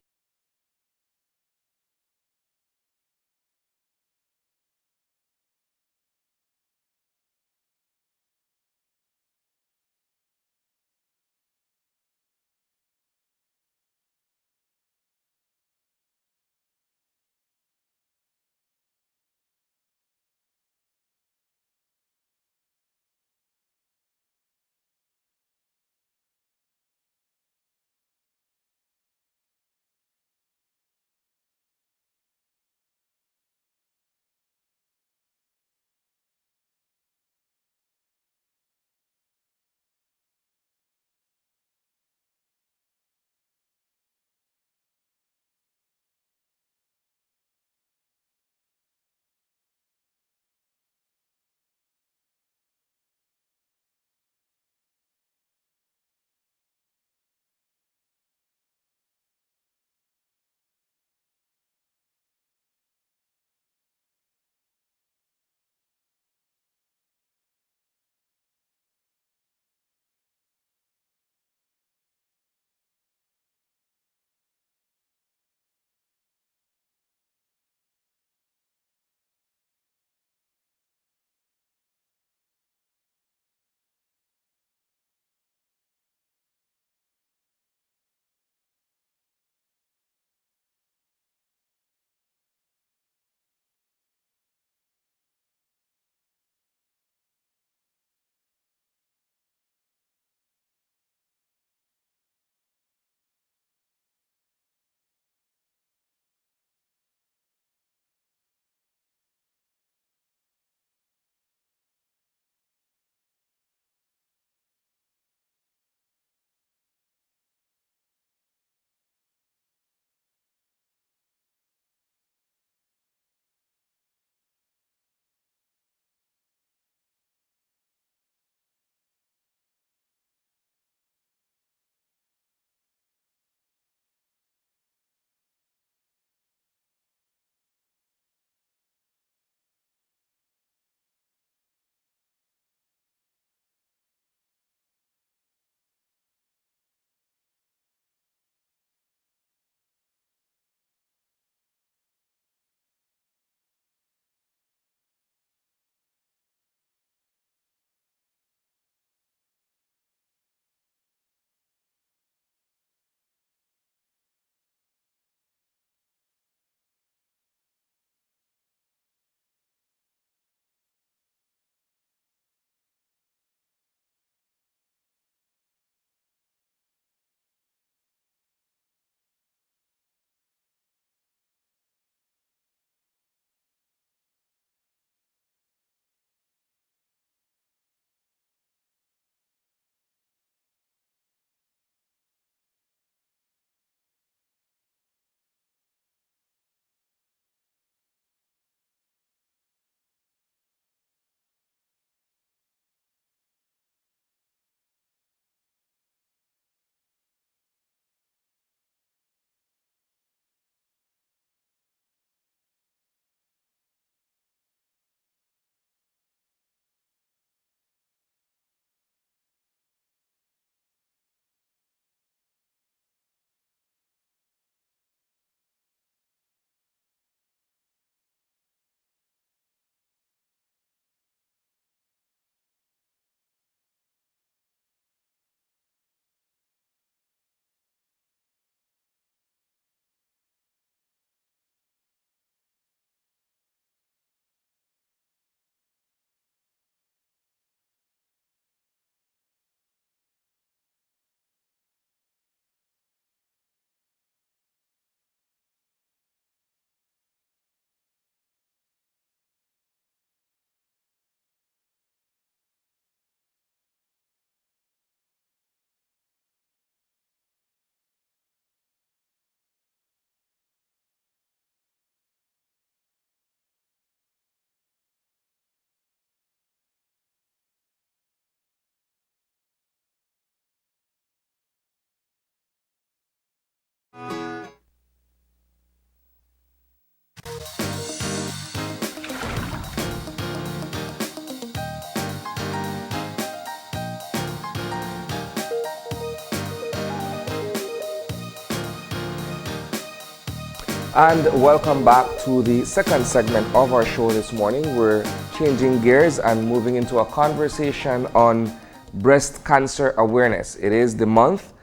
And welcome back to the second segment of our show this morning. We're changing gears and moving into a conversation on breast cancer awareness. It is the month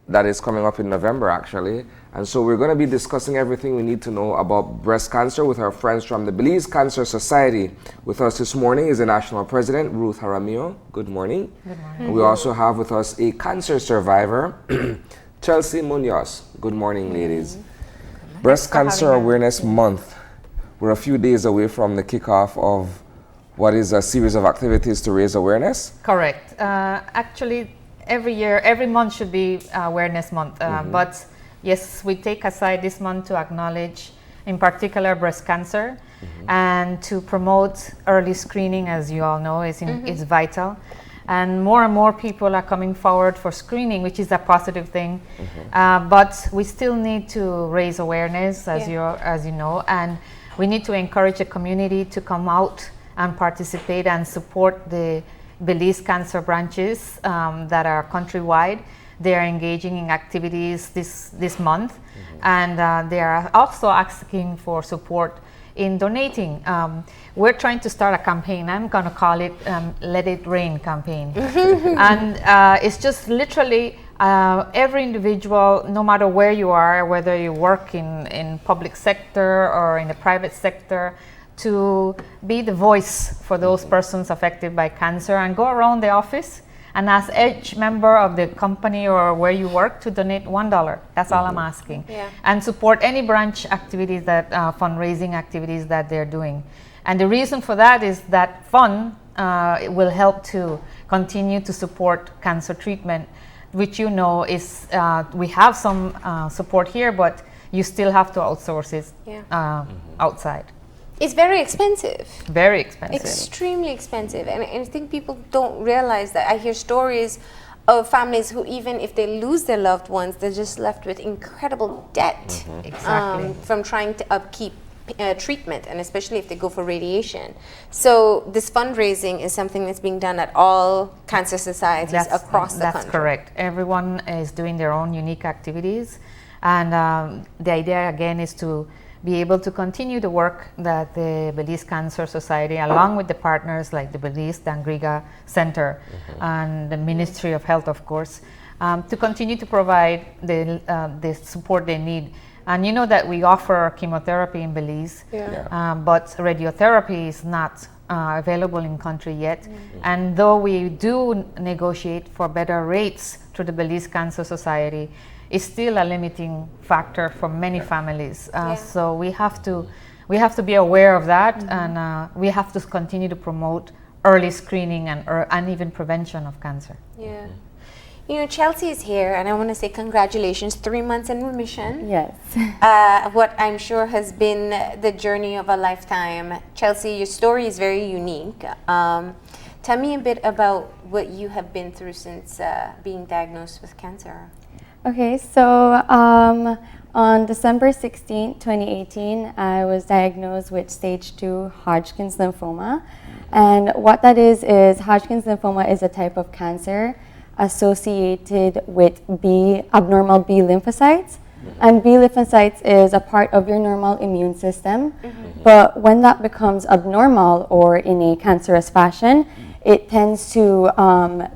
that is coming up in November, actually. And so we're going to be discussing everything we need to know about breast cancer with our friends from the Belize Cancer Society. With us this morning is the National President, Ruth Jaramillo. Good morning. Good morning. And we also have with us a cancer survivor, Chelsea Munoz. Good morning, ladies. Breast Cancer Awareness Month. We're a few days away from the kickoff of what is a series of activities to raise awareness. Correct. Actually, every month should be Awareness Month. But yes, we take aside this month to acknowledge, in particular, breast cancer, and to promote early screening, as you all know, is vital. And more people are coming forward for screening, which is a positive thing. But we still need to raise awareness, as you know, and we need to encourage the community to come out and participate and support the Belize cancer branches that are countrywide. They are engaging in activities this month, and they are also asking for support in donating. We're trying to start a campaign. I'm going to call it Let It Rain campaign. And it's just literally every individual, no matter where you are, whether you work in public sector or in the private sector, to be the voice for those persons affected by cancer, and go around the office and ask each member of the company or where you work to donate $1. That's all I'm asking. And support any branch activities, that fundraising activities that they're doing. And the reason for that is that fund it will help to continue to support cancer treatment, which you know is, we have some support here, but you still have to outsource it outside. It's very expensive. Very expensive. Extremely expensive. And I think people don't realize that. I hear stories of families who, even if they lose their loved ones, they're just left with incredible debt from trying to upkeep treatment, and especially if they go for radiation. So this fundraising is something that's being done at all cancer societies across the country. That's correct. Everyone is doing their own unique activities. And the idea, again, is to be able to continue the work that the Belize Cancer Society, along with the partners like the Belize Dangriga Center and the Ministry of Health, of course, to continue to provide the support they need. And you know that we offer chemotherapy in Belize, but radiotherapy is not available in country yet. And though we do negotiate for better rates through the Belize Cancer Society, is still a limiting factor for many families. So we have to be aware of that, and we have to continue to promote early screening and even prevention of cancer. Yeah. You know, Chelsea is here, and I want to say congratulations, 3 months in remission. Yes. What I'm sure has been the journey of a lifetime. Chelsea, your story is very unique. Tell me a bit about what you have been through since being diagnosed with cancer. Okay, so on December 16, 2018, I was diagnosed with stage 2 Hodgkin's lymphoma. And what that is Hodgkin's lymphoma is a type of cancer associated with abnormal B lymphocytes. And B lymphocytes is a part of your normal immune system. But when that becomes abnormal or in a cancerous fashion, it tends to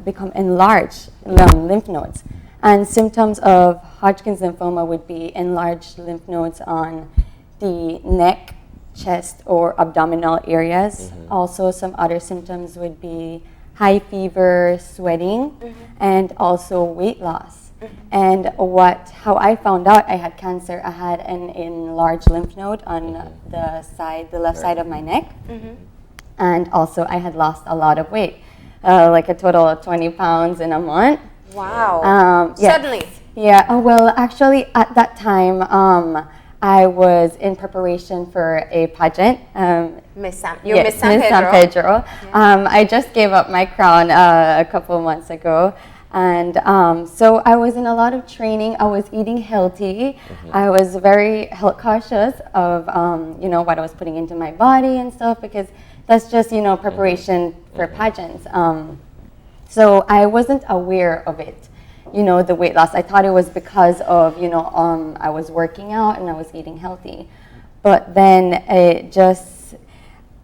become enlarged lymph nodes. And symptoms of Hodgkin's lymphoma would be enlarged lymph nodes on the neck, chest, or abdominal areas. Also, some other symptoms would be high fever, sweating, and also weight loss. And how I found out I had cancer, I had an enlarged lymph node on the left side of my neck. And also I had lost a lot of weight, like a total of 20 pounds in a month. Wow. Yes. Suddenly. Yeah, well, actually, at that time, I was in preparation for a pageant. Miss San Miss San Pedro. Pedro. I just gave up my crown a couple months ago. And so I was in a lot of training. I was eating healthy. I was very health cautious of, what I was putting into my body and stuff, because that's just, preparation for pageants. So I wasn't aware of it. you know, the weight loss. I thought it was because of, you know, I was working out and I was eating healthy. But then it just,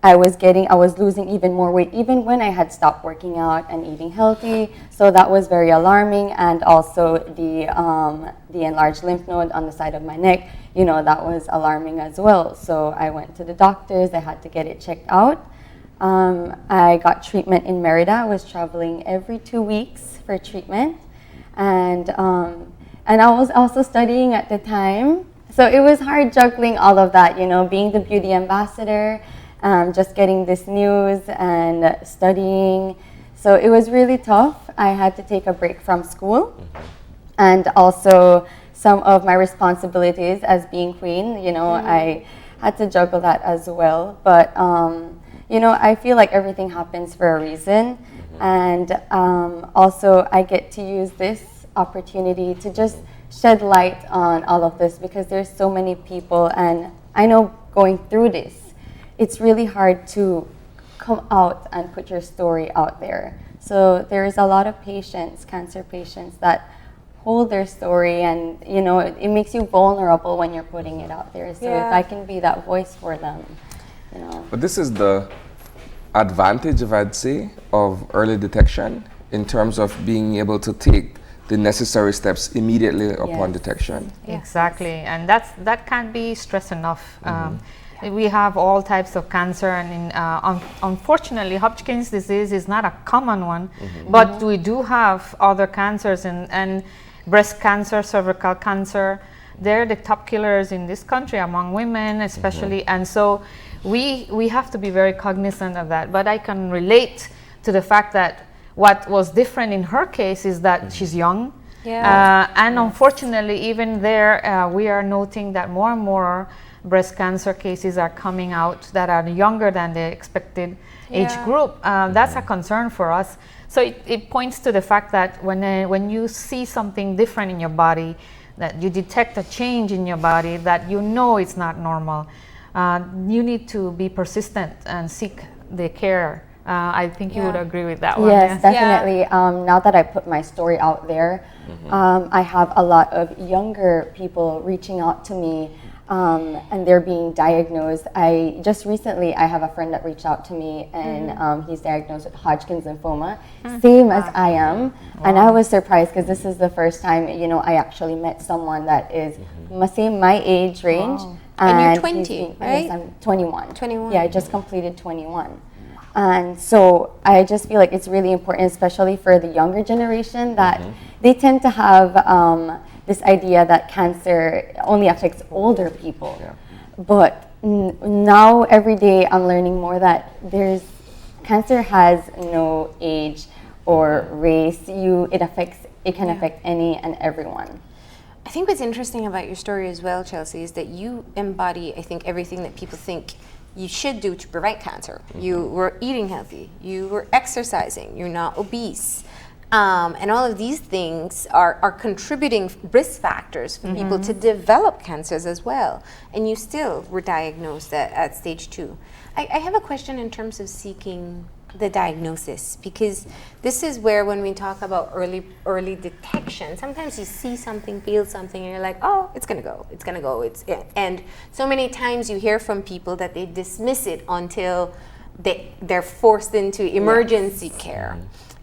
I was losing even more weight, even when I had stopped working out and eating healthy. So that was very alarming. And also the enlarged lymph node on the side of my neck, you know, that was alarming as well. So I went to the doctors, I had to get it checked out. I got treatment in Merida. I was traveling every 2 weeks for treatment. And I was also studying at the time. So it was hard juggling all of that, you know, being the beauty ambassador, just getting this news and studying. So it was really tough. I had to take a break from school. And also some of my responsibilities as being queen, you know, I had to juggle that as well. But, you know, I feel like everything happens for a reason. And also I get to use this opportunity to just shed light on all of this, because there's so many people, and I know going through this, it's really hard to come out and put your story out there. So there is a lot of patients, cancer patients, that hold their story, and you know, it makes you vulnerable when you're putting it out there. So if I can be that voice for them, you know. But this is the advantage, if I'd say, of early detection in terms of being able to take the necessary steps immediately upon detection. Exactly, and that can't be stressed enough. We have all types of cancer, and unfortunately, Hodgkin's disease is not a common one, but we do have other cancers, and breast cancer, cervical cancer. They're the top killers in this country among women, especially, and so we have to be very cognizant of that. But I can relate to the fact that what was different in her case is that she's young, and unfortunately, even there, we are noting that more and more breast cancer cases are coming out that are younger than the expected age group. That's a concern for us. So it points to the fact that when you see something different in your body, that you detect a change in your body that you know it's not normal, you need to be persistent and seek the care. I think you would agree with that one. Yes, definitely. Now that I put my story out there, I have a lot of younger people reaching out to me, and they're being diagnosed. Just recently, I have a friend that reached out to me, and he's diagnosed with Hodgkin's lymphoma, same as I am. And I was surprised, because this is the first time, you know, I actually met someone that is my age range. And you're 20, right? Yes, I'm 21. 21. Yeah, I just completed 21. And so I just feel like it's really important, especially for the younger generation, that they tend to have this idea that cancer only affects older people. But now, every day, I'm learning more that cancer has no age or race. It can affect any and everyone. I think what's interesting about your story as well, Chelsea, is that you embody, I think, everything that people think you should do to prevent cancer. You were eating healthy, you were exercising, you're not obese. And all of these things are contributing risk factors for people to develop cancers as well. And you still were diagnosed at stage 2. I have a question in terms of seeking the diagnosis, because this is where, when we talk about early detection, sometimes you see something, feel something, and you're like, oh, it's gonna go. And so many times you hear from people that they dismiss it until they're forced into emergency care.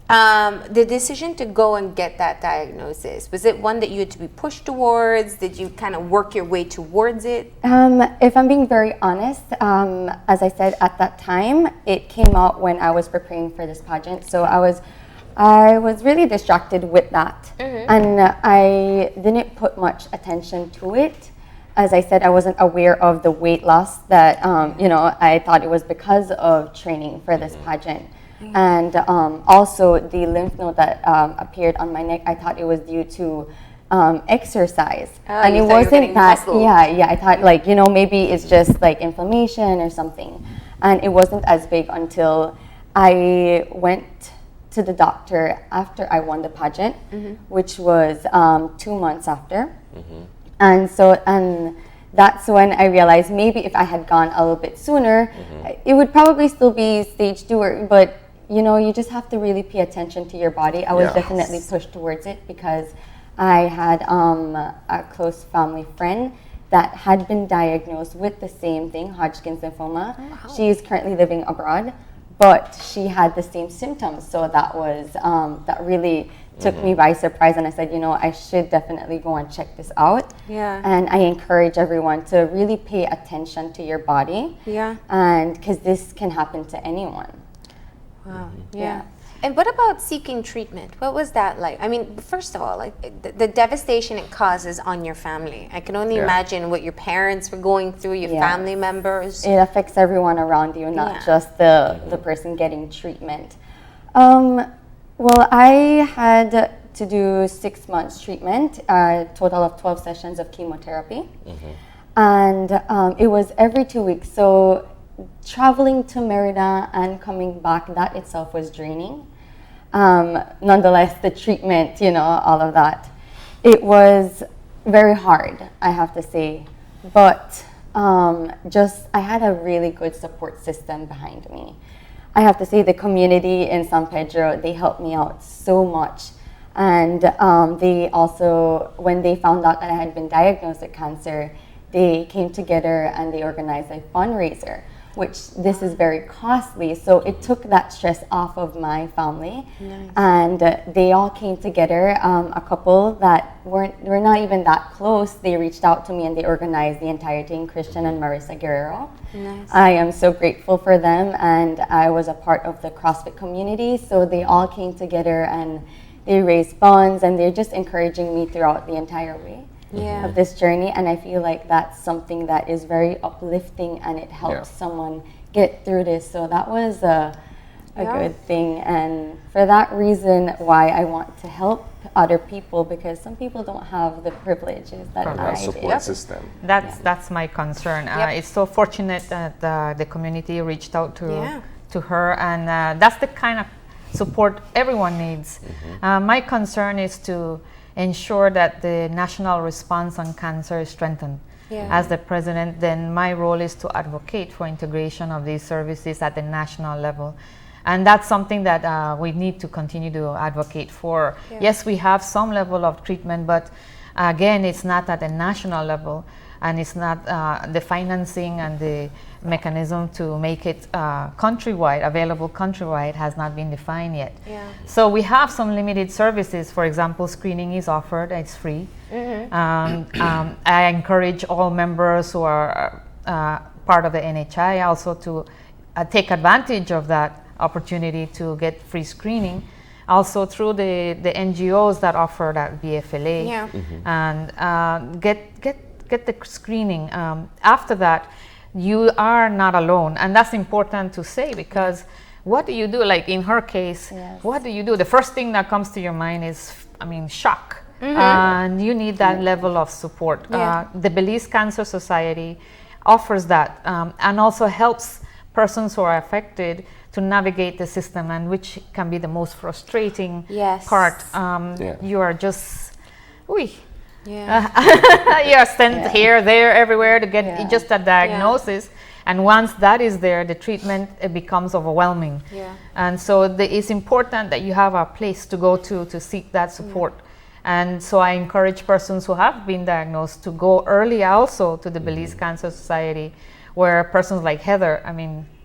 The decision to go and get that diagnosis, was it one that you had to be pushed towards? Did you kind of work your way towards it? If I'm being very honest, as I said, at that time, it came out when I was preparing for this pageant. So I was really distracted with that. And I didn't put much attention to it. As I said, I wasn't aware of the weight loss that, you know, I thought it was because of training for this pageant. And also the lymph node that appeared on my neck, I thought it was due to exercise. And it wasn't that, I thought, like, you know, maybe it's just like inflammation or something. And it wasn't as big until I went to the doctor after I won the pageant, which was 2 months after. And that's when I realized maybe if I had gone a little bit sooner, it would probably still be stage 2, but you know, you just have to really pay attention to your body. I was definitely pushed towards it because I had a close family friend that had been diagnosed with the same thing, Hodgkin's lymphoma. Oh, wow. She is currently living abroad, but she had the same symptoms. So that was, that really took me by surprise. And I said, you know, I should definitely go and check this out. Yeah. And I encourage everyone to really pay attention to your body. Yeah. And because this can happen to anyone. Wow. Yeah. And what about seeking treatment? What was that like? I mean, first of all, like the devastation it causes on your family. I can only imagine what your parents were going through, your family members. It affects everyone around you, not just the person getting treatment. Well, I had to do 6 months treatment, a total of 12 sessions of chemotherapy. And it was every 2 weeks. So traveling to Merida and coming back, that itself was draining. Nonetheless, the treatment, you know, all of that, it was very hard, I have to say. But I had a really good support system behind me. I have to say the community in San Pedro, they helped me out so much. And they also, when they found out that I had been diagnosed with cancer, they came together and they organized a fundraiser, which this is very costly. So it took that stress off of my family. Nice. And they all came together. A couple that were not even that close, they reached out to me and they organized the entire thing, Christian and Marissa Guerrero. Nice. I am so grateful for them, and I was a part of the CrossFit community. So they all came together and they raised funds, and they're just encouraging me throughout the entire way. Of this journey, and I feel like that's something that is very uplifting, and it helps someone get through this. So that was a good thing, and for that reason why I want to help other people, because some people don't have the privileges that I did. Support system. That's my concern. It's so fortunate that the community reached out to her, and that's the kind of support everyone needs. My concern is to ensure that the national response on cancer is strengthened. As the president, then my role is to advocate for integration of these services at the national level. And that's something that we need to continue to advocate for. Yes, we have some level of treatment, but again, it's not at the national level, and it's not the financing and the mechanism to make it countrywide, available countrywide, has not been defined yet. So we have some limited services. For example, screening is offered, it's free. I encourage all members who are part of the NHI also to take advantage of that opportunity to get free screening. Also through the NGOs that offer that BFLA, and get the screening. After that, you are not alone, and that's important to say, because what do you do? Like in her case, what do you do? The first thing that comes to your mind is, shock. And you need that level of support. The Belize Cancer Society offers that, and also helps persons who are affected to navigate the system, and which can be the most frustrating part. You are just, you are sent here, there, everywhere to get just a diagnosis. And once that is there, the treatment, it becomes overwhelming. And so it's important that you have a place to go to seek that support. And so I encourage persons who have been diagnosed to go early also to the Belize Cancer Society, where persons like Heather,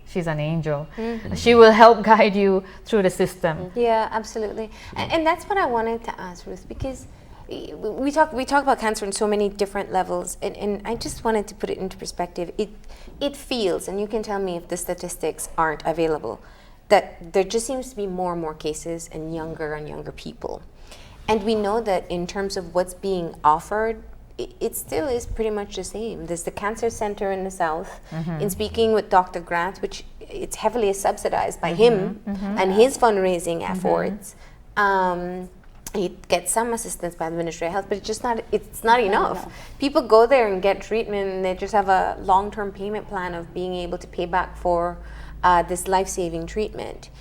she's an angel. She will help guide you through the system. Yeah, absolutely. And that's what I wanted to ask, Ruth, because we talk about cancer in so many different levels, and I just wanted to put it into perspective. It feels, and you can tell me if the statistics aren't available, that there just seems to be more and more cases and younger people. And we know that in terms of what's being offered, it still is pretty much the same. There's the Cancer Center in the South. In speaking with Dr. Grant, which it's heavily subsidized by him and his fundraising efforts, he gets some assistance by the Ministry of Health, but it's not enough. People go there and get treatment, and they just have a long-term payment plan of being able to pay back for this life-saving treatment.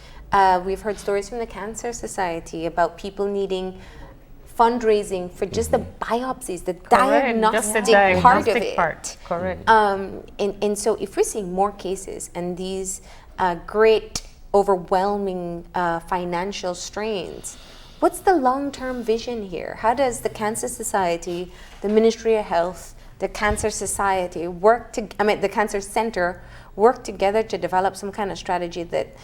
We've heard stories from the Cancer Society about people needing fundraising for just the biopsies, the diagnostic part of it. Correct. And so if we're seeing more cases and these great overwhelming financial strains. What's the long-term vision here? How does the Cancer Society, the Ministry of Health, the Cancer Society the Cancer Center work together to develop some kind of strategy that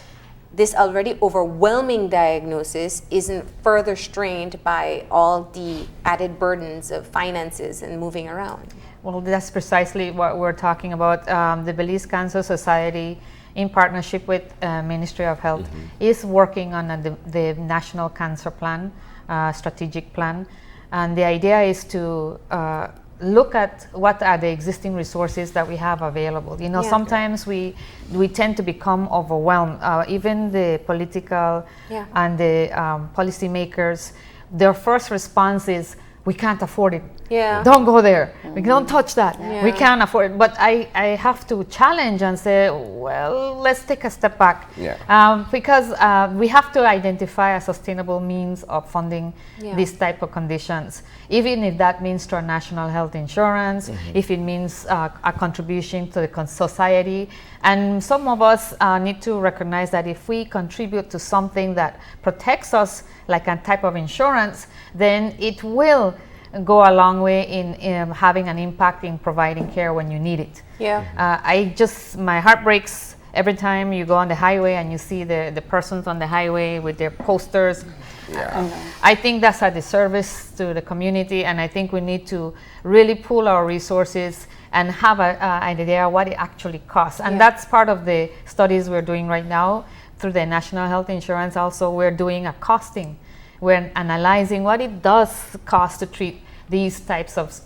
this already overwhelming diagnosis isn't further strained by all the added burdens of finances and moving around? Well, that's precisely what we're talking about. The Belize Cancer Society, in partnership with Ministry of Health, is working on the National Cancer Plan, strategic plan. And the idea is to look at what are the existing resources that we have available. You know, sometimes we tend to become overwhelmed. Even the political and the policymakers, their first response is, we can't afford it. Don't go there. We don't touch that. We can't afford it. But I have to challenge and say, well, let's take a step back. Because we have to identify a sustainable means of funding these type of conditions, even if that means to our national health insurance, if it means a contribution to the society. And some of us need to recognize that if we contribute to something that protects us, like a type of insurance, then it will go a long way in having an impact in providing care when you need it. My heart breaks every time you go on the highway and you see the persons on the highway with their posters. I think that's a disservice to the community, and I think we need to really pool our resources and have an idea what it actually costs. And that's part of the studies we're doing right now through the National Health Insurance. Also, we're doing a costing. We're analyzing what it does cost to treat these types of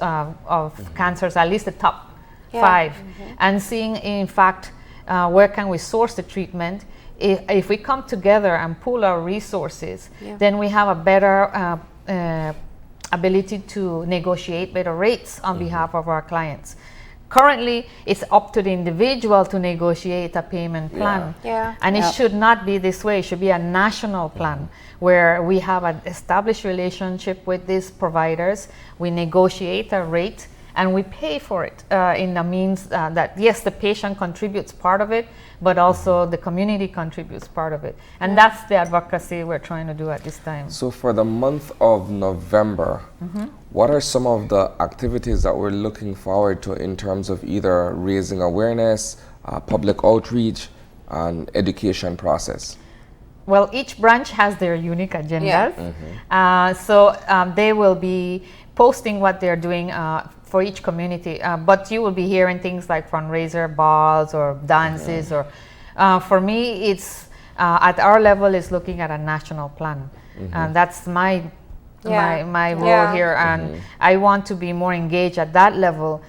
cancers, at least the top 5, and seeing in fact where can we source the treatment. If we come together and pool our resources, then we have a better ability to negotiate better rates on behalf of our clients. Currently, it's up to the individual to negotiate a payment plan. And it should not be this way. It should be a national plan where we have an established relationship with these providers. We negotiate a rate and we pay for it in the means that, yes, the patient contributes part of it, but also the community contributes part of it. And that's the advocacy we're trying to do at this time. So for the month of November, what are some of the activities that we're looking forward to in terms of either raising awareness, public outreach, and education process? Well, each branch has their unique agendas. So they will be posting what they're doing for each community, but you will be hearing things like fundraiser balls or dances, or for me it's at our level is looking at a national plan, and that's my role here, and I want to be more engaged at that level,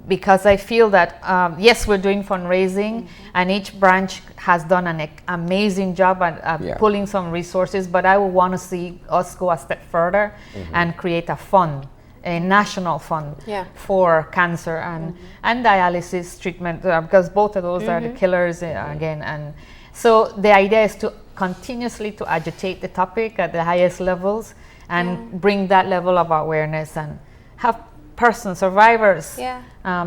because I feel that yes, we're doing fundraising, and each branch has done an amazing job at pulling some resources, but I would want to see us go a step further and create a fund, a national fund for cancer and dialysis treatment, because both of those are the killers again. And so the idea is to continuously to agitate the topic at the highest levels and bring that level of awareness and have survivors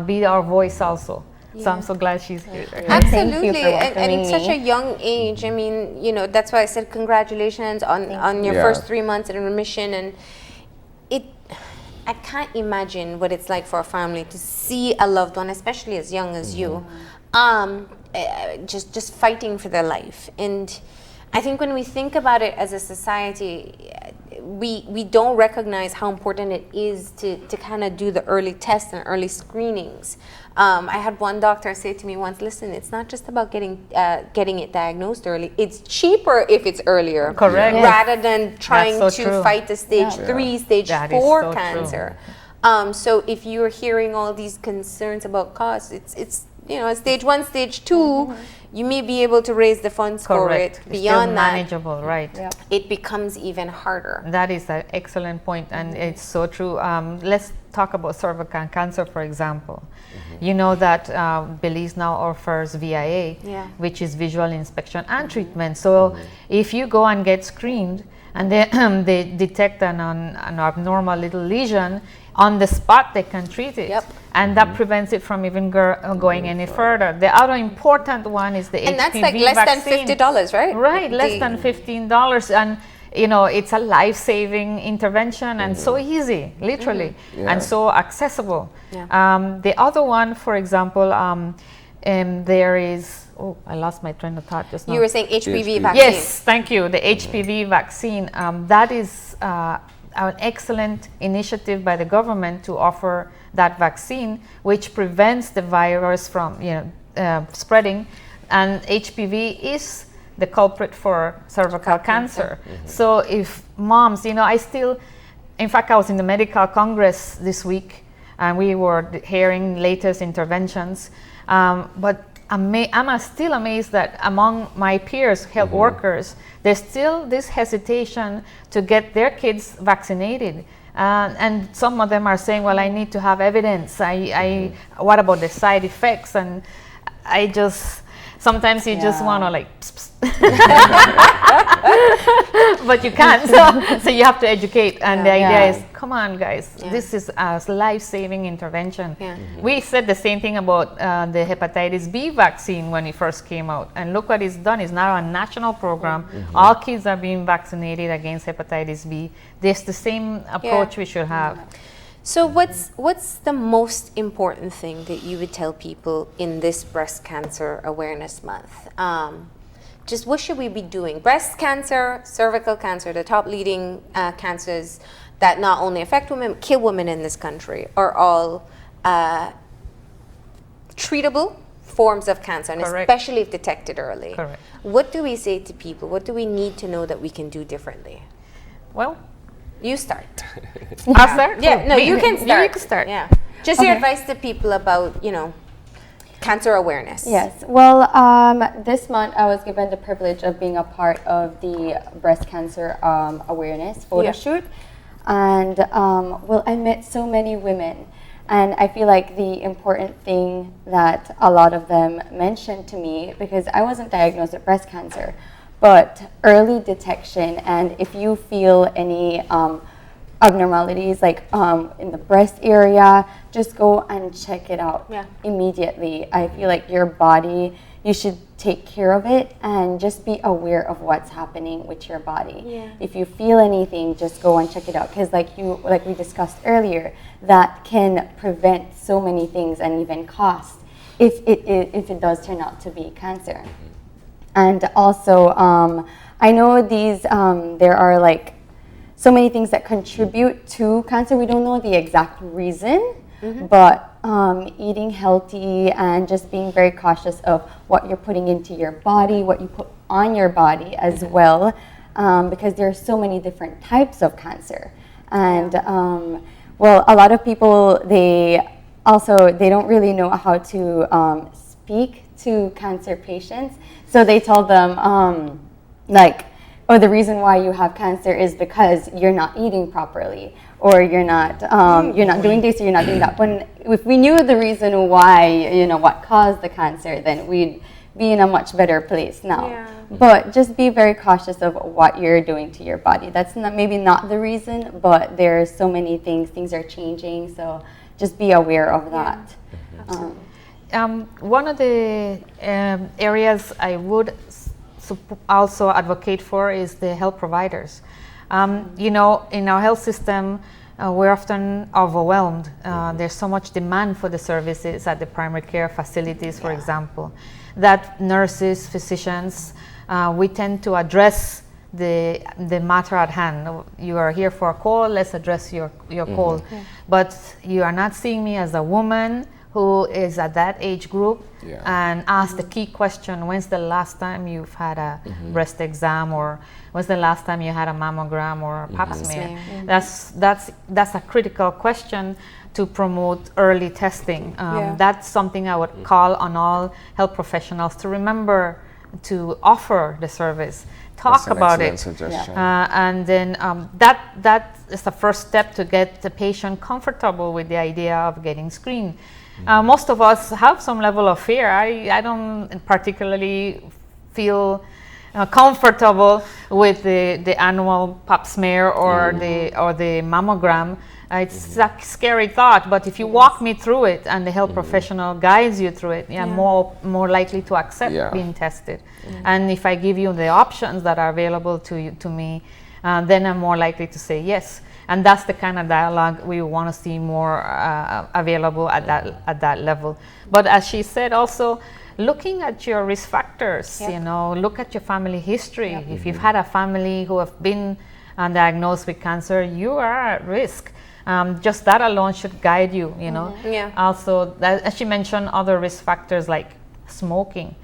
be our voice also. So I'm so glad she's here. Absolutely, and it's such a young age. I mean, you know, that's why I said congratulations on your first 3 months in remission. And I can't imagine what it's like for a family to see a loved one, especially as young as you, just fighting for their life. And I think when we think about it as a society, we don't recognize how important it is to kind of do the early tests and early screenings. I had one doctor say to me once, listen, it's not just about getting it diagnosed early. It's cheaper if it's earlier. Correct. Rather than trying to fight the stage 3, stage 4 cancer. So if you're hearing all these concerns about costs, it's you know, stage 1, stage 2, you may be able to raise the funds for it. Beyond that, manageable, right? It becomes even harder. That is an excellent point, and it's so true. Let's talk about cervical cancer, for example. You know that Belize now offers VIA, which is visual inspection and treatment. So if you go and get screened and they detect an abnormal little lesion, on the spot they can treat it. Yep. And that prevents it from even going any further. The other important one is the HPV And that's like less vaccine. than $50, right? Right, less than $15. And you know, it's a life-saving intervention and so easy, literally, and so accessible. Yeah. The other one, for example, there is, oh, I lost my train of thought just now. You were saying HPV vaccine. Yes, thank you. The HPV vaccine. That is an excellent initiative by the government to offer that vaccine, which prevents the virus from spreading. And HPV is the culprit for cervical cancer. So if moms, in fact, I was in the medical congress this week, and we were hearing latest interventions. But I'm still amazed that among my peers, health workers, there's still this hesitation to get their kids vaccinated. And some of them are saying, well, I need to have evidence. What about the side effects? And I just, sometimes you just want to like, pss, pss. But you can't. So you have to educate. And the idea is, come on, guys, this is a life-saving intervention. Yeah. We said the same thing about the hepatitis B vaccine when it first came out. And look what it's done. It's now a national program. All kids are being vaccinated against hepatitis B. There's the same approach we should have. So what's the most important thing that you would tell people in this Breast Cancer Awareness Month? Just what should we be doing? Breast cancer, cervical cancer, the top leading cancers that not only affect women, kill women in this country, are all treatable forms of cancer, and especially if detected early. Correct. What do we say to people? What do we need to know that we can do differently? Well, you start. I'll start? Yeah, no, you can start. You can start. Yeah. Just your advice to people about, cancer awareness. Yes. Well, this month I was given the privilege of being a part of the breast cancer awareness photo shoot. And, I met so many women. And I feel like the important thing that a lot of them mentioned to me, because I wasn't diagnosed with breast cancer, but early detection, and if you feel any abnormalities like in the breast area, just go and check it out immediately. I feel like your body, you should take care of it and just be aware of what's happening with your body. Yeah. If you feel anything, just go and check it out, because like we discussed earlier, that can prevent so many things and even cost if it does turn out to be cancer. And also, I know there are like so many things that contribute to cancer. We don't know the exact reason, but eating healthy and just being very cautious of what you're putting into your body, what you put on your body as well, because there are so many different types of cancer. And a lot of people, they don't really know how to speak to cancer patients. So they told them, the reason why you have cancer is because you're not eating properly, or you're not doing this, or you're not doing that. When if we knew the reason why, what caused the cancer, then we'd be in a much better place now. Yeah. But just be very cautious of what you're doing to your body. That's maybe not the reason, but there's so many things are changing. So just be aware of that. One of the areas I would also advocate for is the health providers. In our health system, we're often overwhelmed. There's so much demand for the services at the primary care facilities, for example, that nurses, physicians, we tend to address the matter at hand. You are here for a call, let's address your call. But you are not seeing me as a woman who is at that age group and ask the key question: when's the last time you've had a breast exam, or when's the last time you had a mammogram or a pap smear? That's a critical question to promote early testing. That's something I would call on all health professionals to remember to offer the service. Talk about it. And then that is the first step to get the patient comfortable with the idea of getting screened. Most of us have some level of fear. I don't particularly feel comfortable with the annual pap smear or the mammogram. It's a scary thought, but if you walk me through it and the health professional guides you through it, you're more likely to accept being tested. And if I give you the options that are available to me, then I'm more likely to say yes. And that's the kind of dialogue we want to see more available at that level. But as she said, also looking at your risk factors, you know, look at your family history. If you've had a family who have been diagnosed with cancer, you are at risk. Just that alone should guide you, you know. Also, as she mentioned, other risk factors like smoking.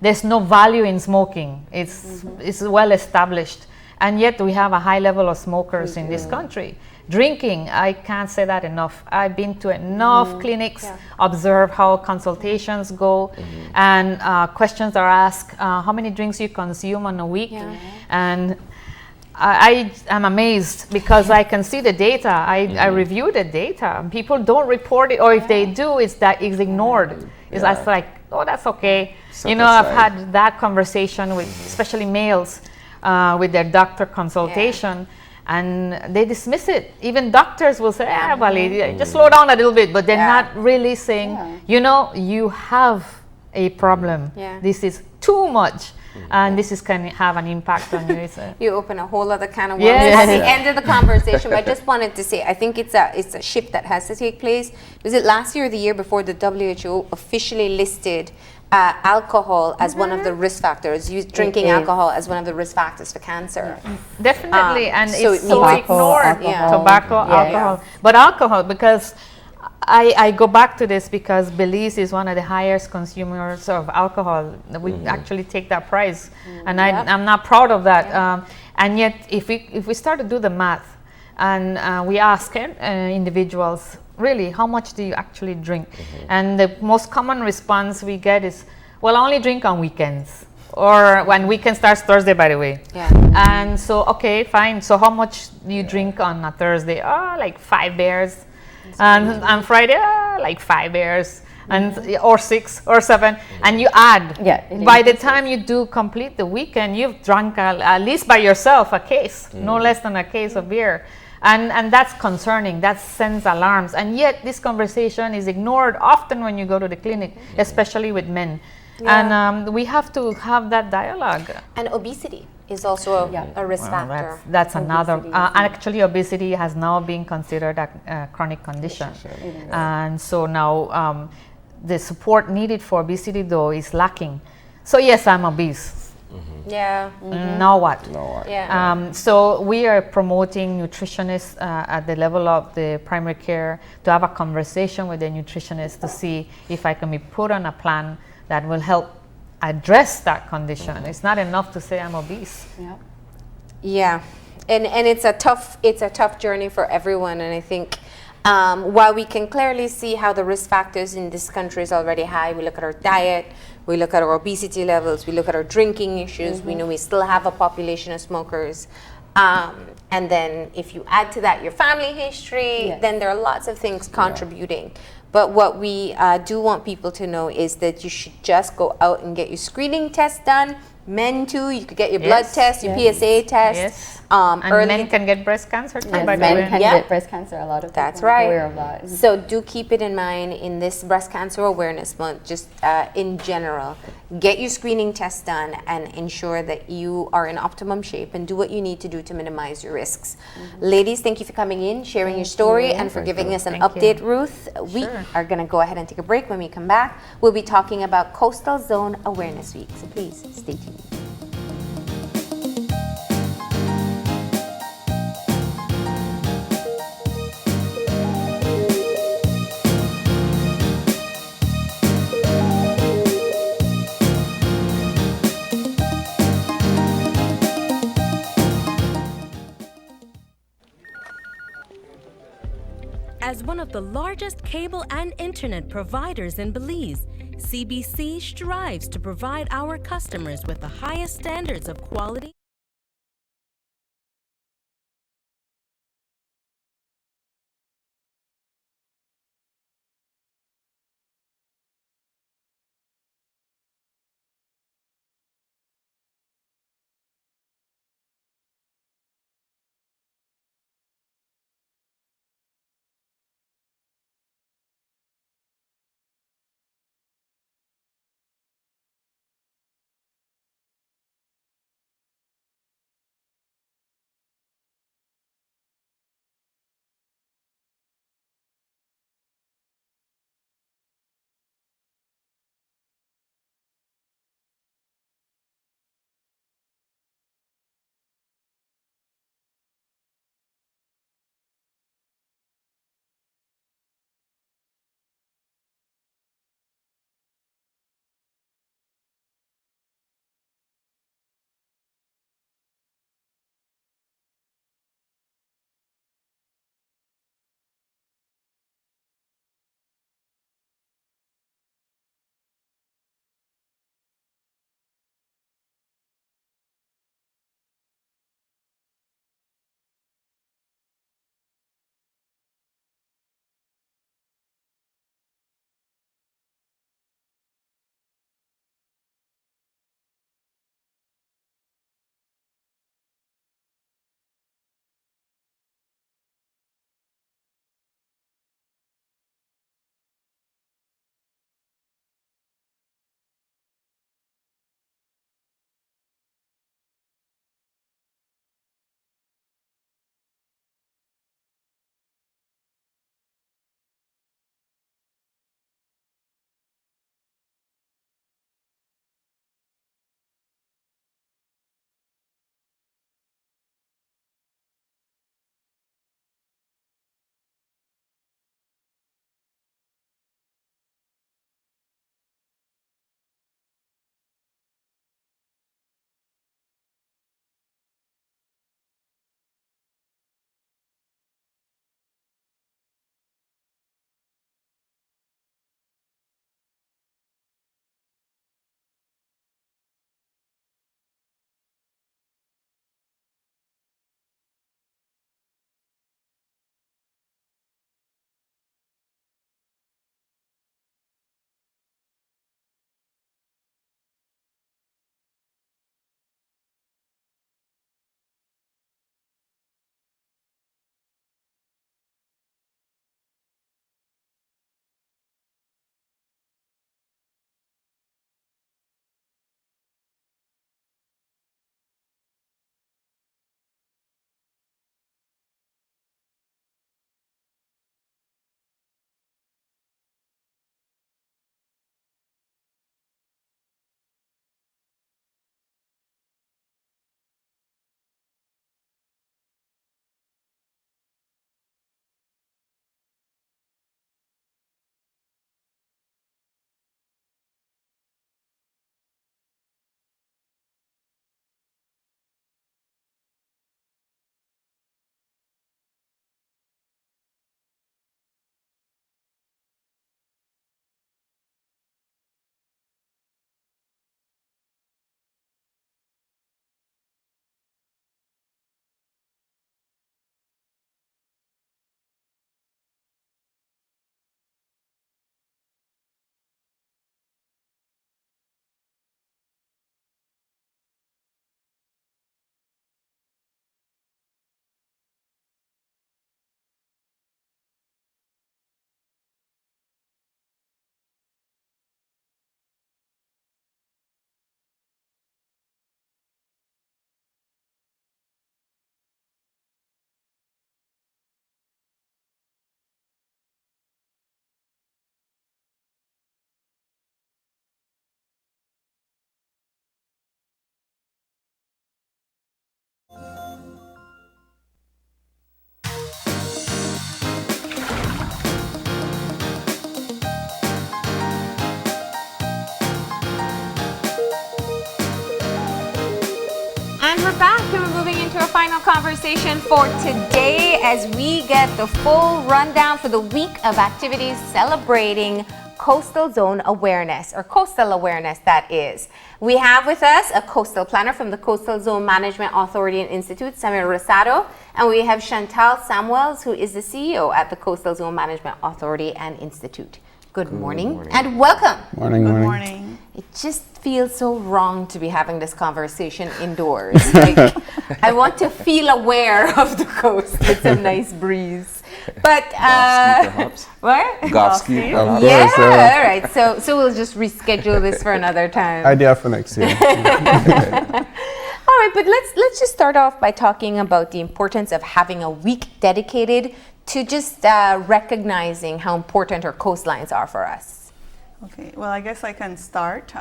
There's no value in smoking. It's well established. And yet we have a high level of smokers in this country. Drinking, I can't say that enough. I've been to enough clinics, observe how consultations go, and questions are asked, how many drinks you consume on a week? And I am amazed because I can see the data. I review the data. People don't report it, or if they do, it's ignored. It's like, oh, that's okay. You know, I've had that conversation with especially males with their doctor consultation, and they dismiss it. Even doctors will say, well, just slow down a little bit, but they're not really saying, you know, you have a problem. This is too much. And this is can have an impact on you. You open a whole other can of worms at the end of the conversation. But I just wanted to say, I think it's a shift that has to take place. Was it last year or the year before the WHO officially listed alcohol as one of the risk factors, drinking alcohol as one of the risk factors for cancer? Definitely, and so it's so ignored. Tobacco, alcohol. But alcohol, because I go back to this because Belize is one of the highest consumers of alcohol. We actually take that prize, and I'm not proud of that. And yet, if we start to do the math, and we ask individuals, really, how much do you actually drink? And the most common response we get is, well, I only drink on weekends. Or when weekend starts Thursday, by the way. And so, okay, fine. So how much do you drink on a Thursday? Oh, like 5 beers. And on Friday, like 5 beers, and or 6 or 7, and you add. By the time you do complete the weekend, you've drunk at least by yourself a case, no less than a case of beer, and that's concerning. That sends alarms, and yet this conversation is ignored often when you go to the clinic, especially with men. And we have to have that dialogue. And obesity is also a risk factor. That's another. Actually, obesity has now been considered a chronic condition. And so now the support needed for obesity, though, is lacking. So yes, I'm obese. Now what? So we are promoting nutritionists at the level of the primary care to have a conversation with the nutritionist to see if I can be put on a plan that will help address that condition. It's not enough to say I'm obese. And it's a tough journey for everyone. And I think while we can clearly see how the risk factors in this country is already high, we look at our diet, we look at our obesity levels, we look at our drinking issues, we know we still have a population of smokers. And then if you add to that your family history, then there are lots of things contributing. But what we do want people to know is that you should just go out and get your screening test done. Men too, you could get your blood test, your PSA test. And men can get breast cancer too, by the way. Men can get breast cancer. A lot of people That's right. are aware of that. So do keep it in mind in this Breast Cancer Awareness Month, just in general. Get your screening test done and ensure that you are in optimum shape and do what you need to do to minimize your risks. Ladies, thank you for coming in, sharing your story, and for giving us an update, Ruth. We are going to go ahead and take a break. When we come back, we'll be talking about Coastal Zone Awareness Week. So please stay tuned. As one of the largest cable and internet providers in Belize, CBC strives to provide our customers with the highest standards of quality, And we're back, and we're moving into our final conversation for today as we get the full rundown for the week of activities celebrating Coastal Zone Awareness, or Coastal Awareness, that is. We have with us a coastal planner from the Coastal Zone Management Authority and Institute, Samir Rosado, and we have Chantal Samuels, who is the CEO at the Coastal Zone Management Authority and Institute. Good morning and welcome. Morning. Good morning. It just feels so wrong to be having this conversation indoors. Like, I want to feel aware of the coast with some nice breeze. But what? Golf ski, perhaps. Yeah, all right. So we'll just reschedule this for another time. Idea for next year. All right, but let's just start off by talking about the importance of having a week dedicated to just recognizing how important our coastlines are for us. Okay, well, I guess I can start.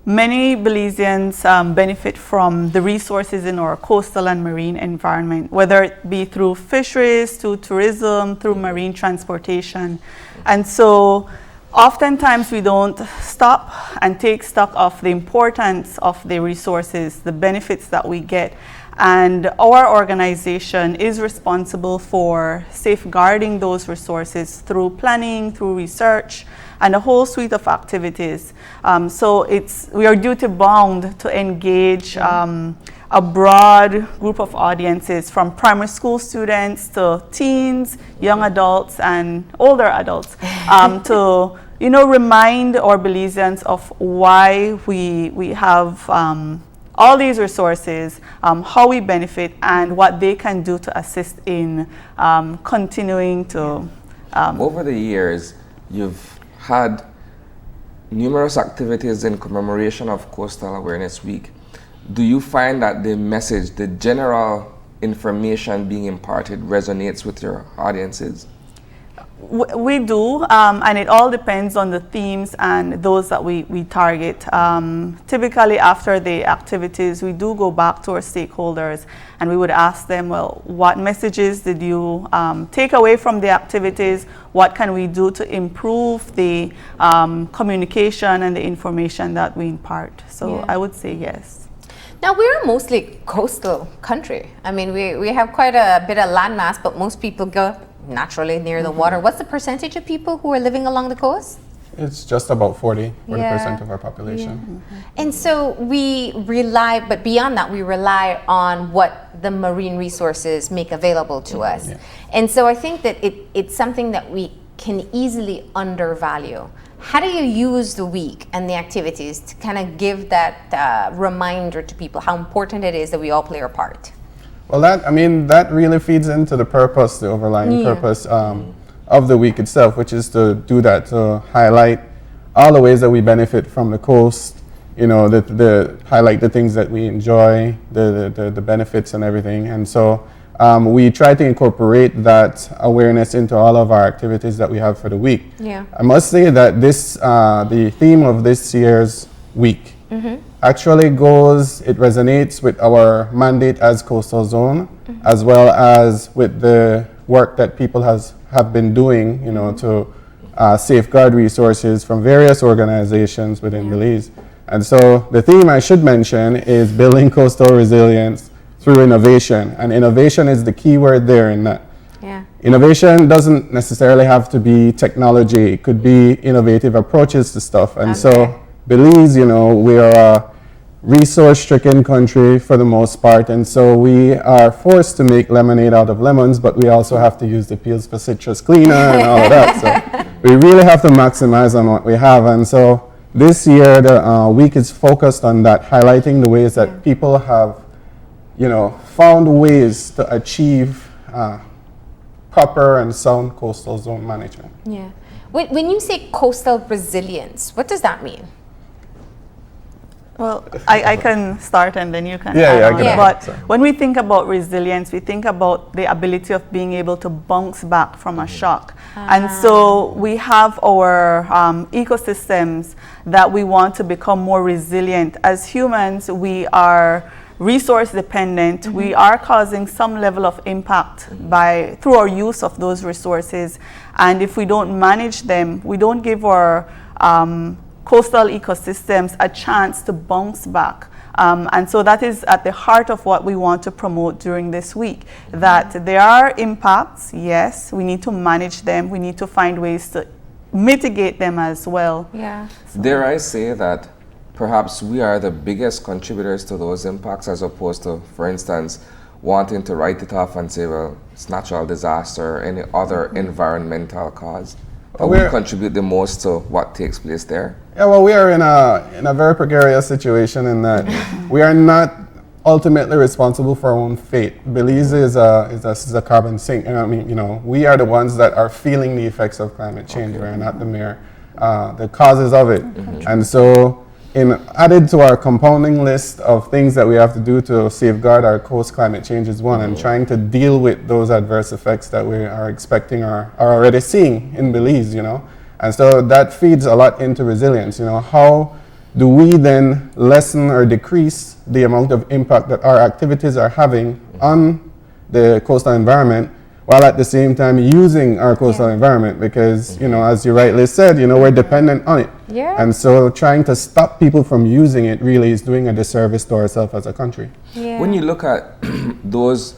Many Belizeans benefit from the resources in our coastal and marine environment, whether it be through fisheries, through tourism, through marine transportation. And so oftentimes we don't stop and take stock of the importance of the resources, the benefits that we get. And our organization is responsible for safeguarding those resources through planning, through research, and a whole suite of activities. So we are duty bound to engage a broad group of audiences, from primary school students to teens, young adults, and older adults, to remind our Belizeans of why we have all these resources, how we benefit, and what they can do to assist in continuing to. Over the years, you've had numerous activities in commemoration of Coastal Awareness Week. Do you find that the message, the general information being imparted, resonates with your audiences? We do, and it all depends on the themes and those that we target. Typically after the activities, we do go back to our stakeholders and we would ask them, well, what messages did you take away from the activities? What can we do to improve the communication and the information that we impart? So I would say yes. Now, we're a mostly coastal country. I mean, we have quite a bit of landmass, but most people go naturally near the water. What's the percentage of people who are living along the coast? It's just about 40% of our population. Yeah. And so we rely, but beyond that, we rely on what the marine resources make available to us. Yeah. And so I think that it's something that we can easily undervalue. How do you use the week and the activities to kind of give that reminder to people how important it is that we all play our part? Well, that really feeds into the purpose, the overlying purpose of the week itself, which is to do that, to highlight all the ways that we benefit from the coast, the highlight the things that we enjoy, the benefits and everything. And so we try to incorporate that awareness into all of our activities that we have for the week. Yeah. I must say that the theme of this year's week actually it resonates with our mandate as Coastal Zone, as well as with the work that people have been doing, to safeguard resources from various organizations within Belize. And so the theme I should mention is building coastal resilience through innovation. And innovation is the key word there in that. Yeah. Innovation doesn't necessarily have to be technology. It could be innovative approaches to stuff. And so Belize, we are a resource-stricken country for the most part, and so we are forced to make lemonade out of lemons, but we also have to use the peels for citrus cleaner and all of that. So we really have to maximize on what we have. And so this year, the week is focused on that, highlighting the ways that people have, found ways to achieve proper and sound coastal zone management. Yeah. When you say coastal resilience, what does that mean? Well, I can start and then you can add on. But when we think about resilience, we think about the ability of being able to bounce back from a shock. And so we have our ecosystems that we want to become more resilient. As humans, we are resource dependent. We are causing some level of impact through our use of those resources. And if we don't manage them, we don't give our coastal ecosystems a chance to bounce back And so that is at the heart of what we want to promote during this week, that there are impacts, yes, we need to manage them, we need to find ways to mitigate them as well. Yeah. Dare I say that perhaps we are the biggest contributors to those impacts, as opposed to, for instance, wanting to write it off and say, well, it's natural disaster or any other environmental cause. But we contribute the most to what takes place there. Yeah, well, we are in a very precarious situation in that we are not ultimately responsible for our own fate. Belize is a carbon sink. I mean, you know, we are the ones that are feeling the effects of climate change. We are not the causes of it. And so, added to our compounding list of things that we have to do to safeguard our coast, climate change is one, and trying to deal with those adverse effects that we are expecting or are already seeing in Belize, you know. And so that feeds a lot into resilience, you know. How do we then lessen or decrease the amount of impact that our activities are having on the coastal environment, while at the same time using our coastal environment? Because, you know, as you rightly said, you know, we're dependent on it. Yeah. And so trying to stop people from using it really is doing a disservice to ourselves as a country. Yeah. When you look at those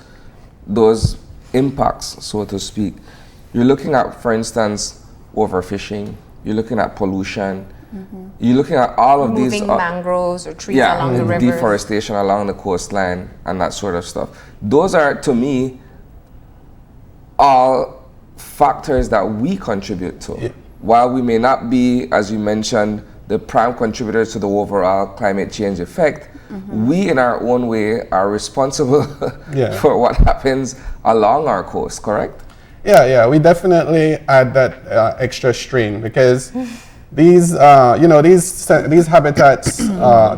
impacts, so to speak, you're looking at, for instance, overfishing, you're looking at pollution, you're looking at all of these mangroves or trees along the rivers, deforestation along the coastline and that sort of stuff. Those are, to me, all factors that we contribute to. Yeah. While we may not be, as you mentioned, the prime contributors to the overall climate change effect, we in our own way are responsible for what happens along our coast, correct? Yeah, we definitely add that extra strain, because these, you know, these habitats,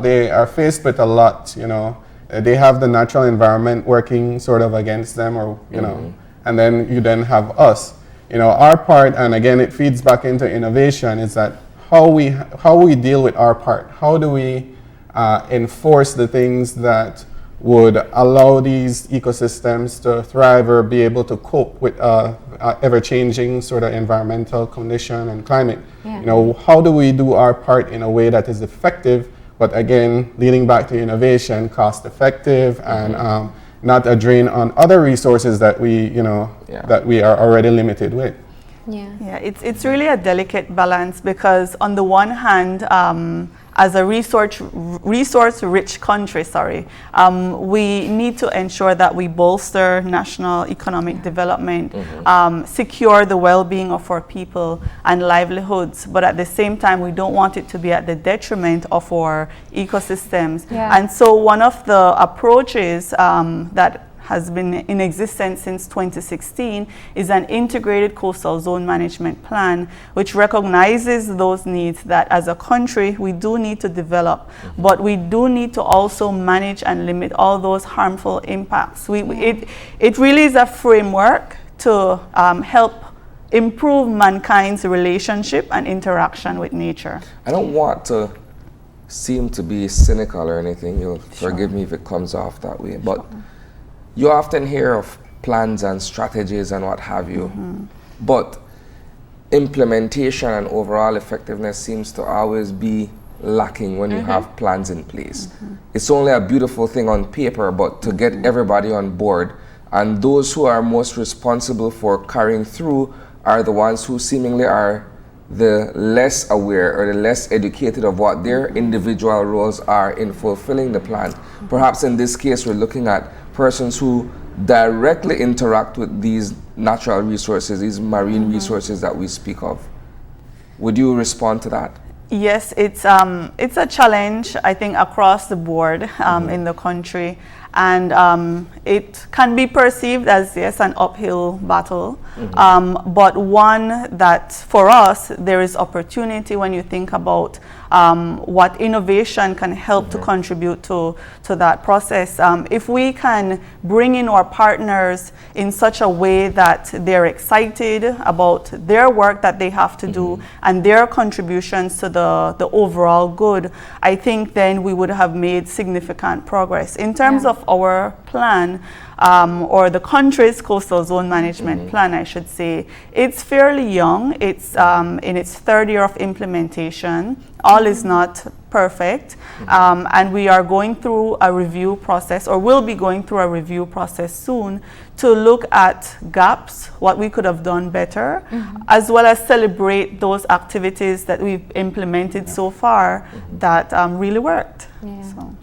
they are faced with a lot, you know. They have the natural environment working sort of against them, or, you know, and then you then have us. You know, our part, and again, it feeds back into innovation, is that how we deal with our part. How do we enforce the things that would allow these ecosystems to thrive or be able to cope with ever-changing sort of environmental condition and climate? You know, how do we do our part in a way that is effective, but again, leading back to innovation, cost-effective, and not a drain on other resources that we, you know, that we are already limited with. Yeah, it's really a delicate balance, because on the one hand, as a resource-rich country, we need to ensure that we bolster national economic development, secure the well-being of our people and livelihoods, but at the same time, we don't want it to be at the detriment of our ecosystems. And so one of the approaches that has been in existence since 2016 is an integrated coastal zone management plan, which recognizes those needs that as a country we do need to develop, but we do need to also manage and limit all those harmful impacts. It really is a framework to help improve mankind's relationship and interaction with nature. I don't want to seem to be cynical or anything. You'll forgive me if it comes off that way, but you often hear of plans and strategies and what have you, but implementation and overall effectiveness seems to always be lacking when you have plans in place. It's only a beautiful thing on paper, but to get everybody on board, and those who are most responsible for carrying through are the ones who seemingly are the less aware or the less educated of what their individual roles are in fulfilling the plan. Perhaps in this case, we're looking at persons who directly interact with these natural resources, these marine resources that we speak of. Would you respond to that? Yes, it's a challenge, I think, across the board in the country. And it can be perceived as, yes, an uphill battle, but one that for us, there is opportunity when you think about what innovation can help to contribute to that process. If we can bring in our partners in such a way that they're excited about their work that they have to do and their contributions to the overall good, I think then we would have made significant progress. In terms of our plan, or the country's coastal zone management plan, I should say, it's fairly young. It's in its third year of implementation. All is not perfect. And we are going through a review process, or will be going through a review process soon, to look at gaps, what we could have done better, as well as celebrate those activities that we've implemented so far that really worked. So.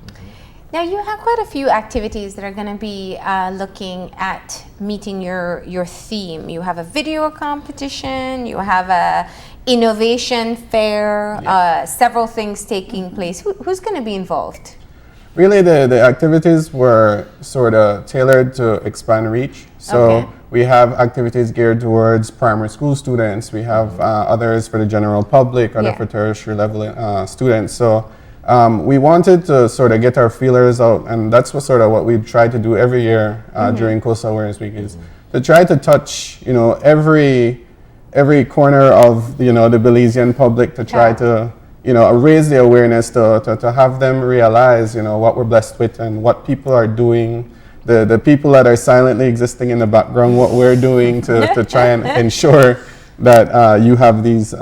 Now you have quite a few activities that are going to be looking at meeting your theme. You have a video competition, you have a innovation fair, several things taking place. Who's going to be involved? Really, the activities were sort of tailored to expand reach. So we have activities geared towards primary school students. We have others for the general public, other for tertiary level students. So we wanted to sort of get our feelers out, and that's what we try to do every year during Coastal Awareness Week, is to try to touch, you know, every corner of, you know, the Belizean public, to try to, you know, raise the awareness, to have them realize, you know, what we're blessed with and what people are doing, the people that are silently existing in the background, what we're doing to try and ensure that you have these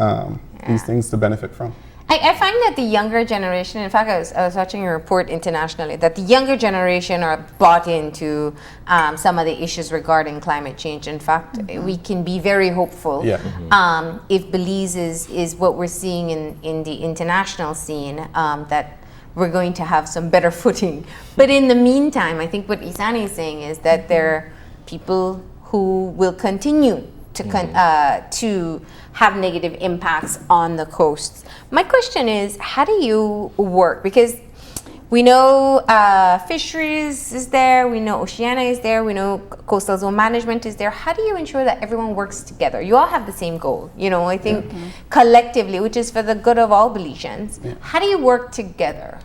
things to benefit from. I find that the younger generation, in fact, I was watching a report internationally, that the younger generation are bought into some of the issues regarding climate change. In fact, we can be very hopeful if Belize is what we're seeing in the international scene, that we're going to have some better footing. But in the meantime, I think what Isani is saying is that there are people who will continue to have negative impacts on the coasts. My question is, how do you work? Because we know fisheries is there, we know Oceania is there, we know coastal zone management is there. How do you ensure that everyone works together? You all have the same goal, you know, I think collectively, which is for the good of all Belizeans. How do you work together?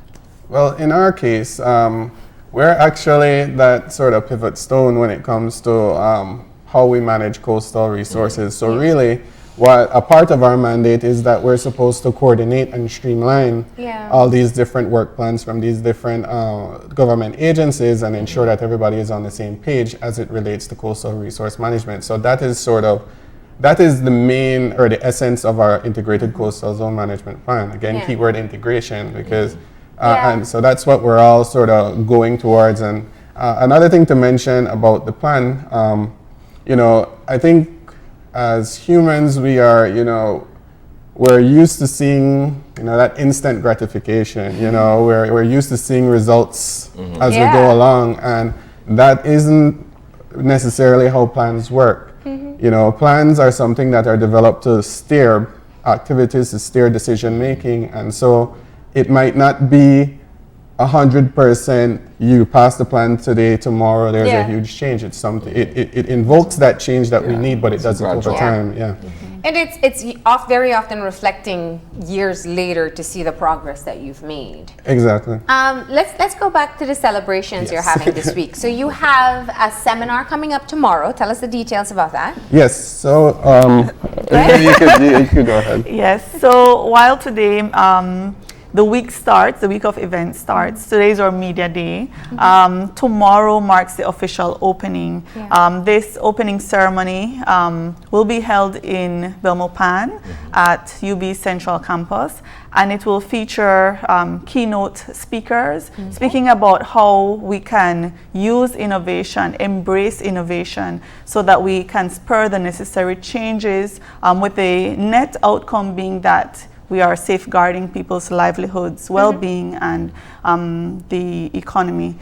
Well, in our case, we're actually that sort of pivot stone when it comes to how we manage coastal resources. So really, what a part of our mandate is that we're supposed to coordinate and streamline all these different work plans from these different government agencies and ensure that everybody is on the same page as it relates to coastal resource management. So that is the main, or the essence of our integrated coastal zone management plan. Again, keyword integration, because and so that's what we're all sort of going towards. And another thing to mention about the plan, you know, I think as humans, we are, you know, we're used to seeing, you know, that instant gratification. You know, we're used to seeing results as we go along, and that isn't necessarily how plans work. You know, plans are something that are developed to steer activities, to steer decision making, and so it might not be 100% you pass the plan today, tomorrow there's a huge change. It's something, it invokes that change that we need, but it does it over time. And it's very often reflecting years later to see the progress that you've made. Exactly. Let's go back to the celebrations you're having this week. So you have a seminar coming up tomorrow. Tell us the details about that. Yes. So you could go ahead. Yes. So while today the week of events starts. Today's our media day. Tomorrow marks the official opening. This opening ceremony will be held in Belmopan at UB Central Campus, and it will feature keynote speakers speaking about how we can use innovation, embrace innovation, so that we can spur the necessary changes, with the net outcome being that we are safeguarding people's livelihoods, well-being, and the economy.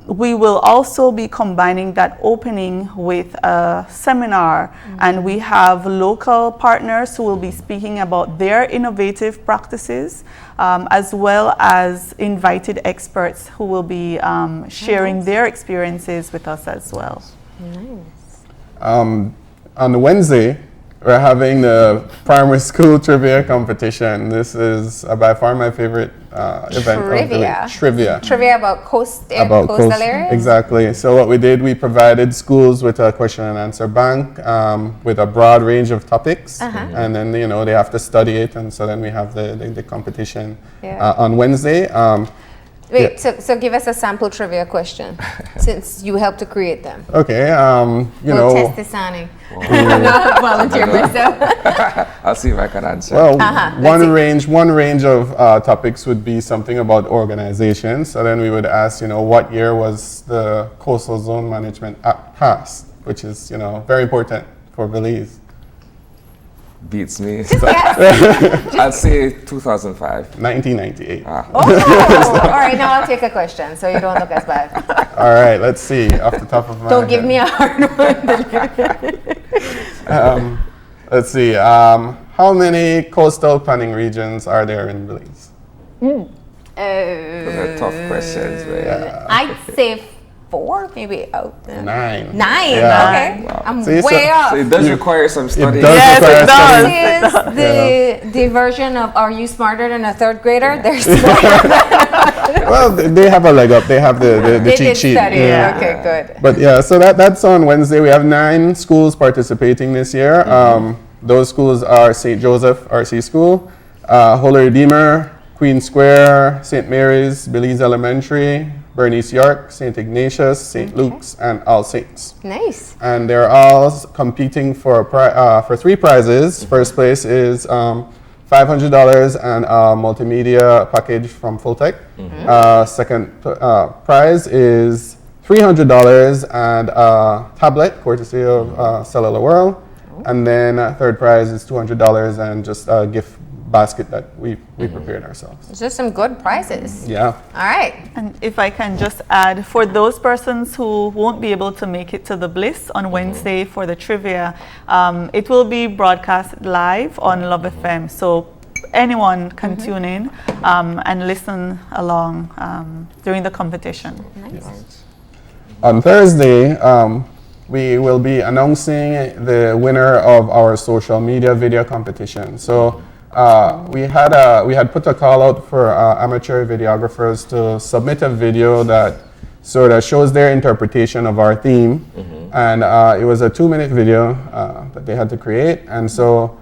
We will also be combining that opening with a seminar, and we have local partners who will be speaking about their innovative practices, as well as invited experts who will be sharing their experiences with us as well. On the Wednesday, we're having the primary school trivia competition. This is by far my favorite event. Trivia about coastal areas? Exactly. So what we did, we provided schools with a question and answer bank with a broad range of topics, and then, you know, they have to study it, and so then we have the competition on Wednesday. Wait, Yeah. so give us a sample trivia question, since you helped to create them. Okay, you We'll know, test this, Annie. Not volunteer myself. I'll see if I can answer. well, let's see. one range of topics would be something about organization. So then we would ask, you know, what year was the Coastal Zone Management Act passed, which is, you know, very important for Belize. Beats me. Yes. I'll say 2005. 1998. Oh, all right. Now I'll take a question, so you don't look as bad. All right, let's see, off the top of my Don't give head. me a hard one. Let's see, how many coastal planning regions are there in Belize? Those are tough questions, man. I'd say 4, maybe out there. 9. 9. Yeah. Okay, Wow. I'm See, way so- off. So it does require some study. does Yes, require it does. study. This is the version of Are You Smarter Than a Third Grader? There's Well, they have a leg up. They have the they cheat did sheet. study. Yeah. Okay, good. But yeah, so that's on Wednesday. We have 9 schools participating this year. Those schools are St. Joseph RC School, Holy Redeemer, Queen Square, St. Mary's, Belize Elementary, Bernice York, St. Ignatius, St. Luke's, and All Saints. Nice. And they're all competing for 3 prizes. First place is $500 and a multimedia package from Fulltech. Second prize is $300 and a tablet, courtesy of Cellular World. And then third prize is $200 and just a gift basket that we prepared ourselves. Those are some good prizes. Yeah. All right. And if I can just add, for those persons who won't be able to make it to the Bliss on Wednesday for the trivia, it will be broadcast live on Love FM. So anyone can tune in and listen along during the competition. Nice. On Thursday, we will be announcing the winner of our social media video competition. So we had put a call out for amateur videographers to submit a video that sort of shows their interpretation of our theme, and it was a 2-minute video that they had to create, and so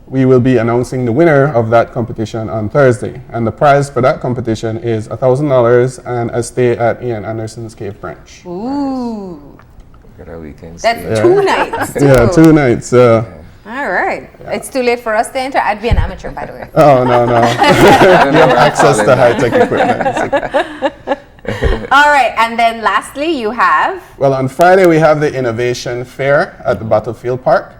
we will be announcing the winner of that competition on Thursday, and the prize for that competition is $1,000 and a stay at Ian Anderson's Cave Branch. Ooh. Look at our weekend That's stay. 2 nights. Too. Yeah, 2 nights. All right. It's too late for us to enter. I'd be an amateur, by the way. Oh, no. You have access to high-tech equipment. All right. And then lastly, you have. Well, on Friday, we have the Innovation Fair at the Battlefield Park.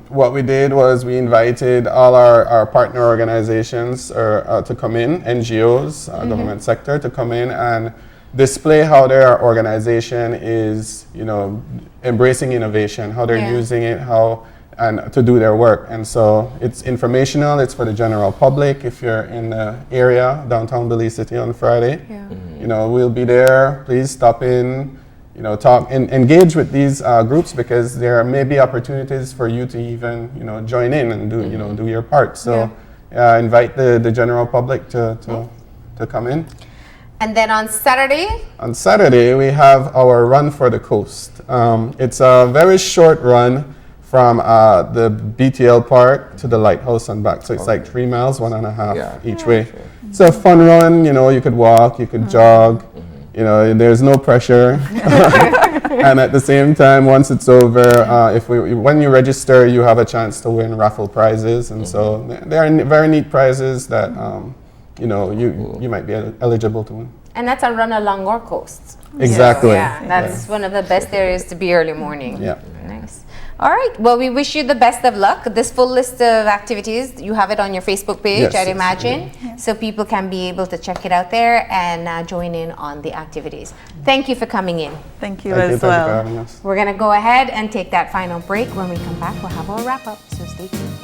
What we did was we invited all our partner organizations to come in, NGOs, government sector, to come in and display how their organization is, you know, embracing innovation, how they're using it, and to do their work. And so it's informational, it's for the general public. If you're in the area, downtown Belize City on Friday, you know, we'll be there. Please stop in, you know, talk and engage with these groups, because there may be opportunities for you to even, you know, join in and do, you know, do your part. So invite the general public to come in. And then on Saturday? On Saturday, we have our Run for the Coast. It's a very short run from the BTL Park to the Lighthouse and back. So it's like 3 miles, 1.5 each way. It's a fun run, you know, you could walk, you could jog, you know, there's no pressure. And at the same time, once it's over, when you register, you have a chance to win raffle prizes. And so they are very neat prizes that, you know, you might be eligible to win. And that's a run along our coast. Exactly. So, yeah, that's one of the best areas to be early morning. Yeah. Nice. All right. Well, we wish you the best of luck. This full list of activities, you have it on your Facebook page, Yes, I'd yes, imagine. So people can be able to check it out there and join in on the activities. Thank you for coming in. Thank you Thank you as for well. having us. We're going to go ahead and take that final break. When we come back, we'll have our wrap up. So stay tuned.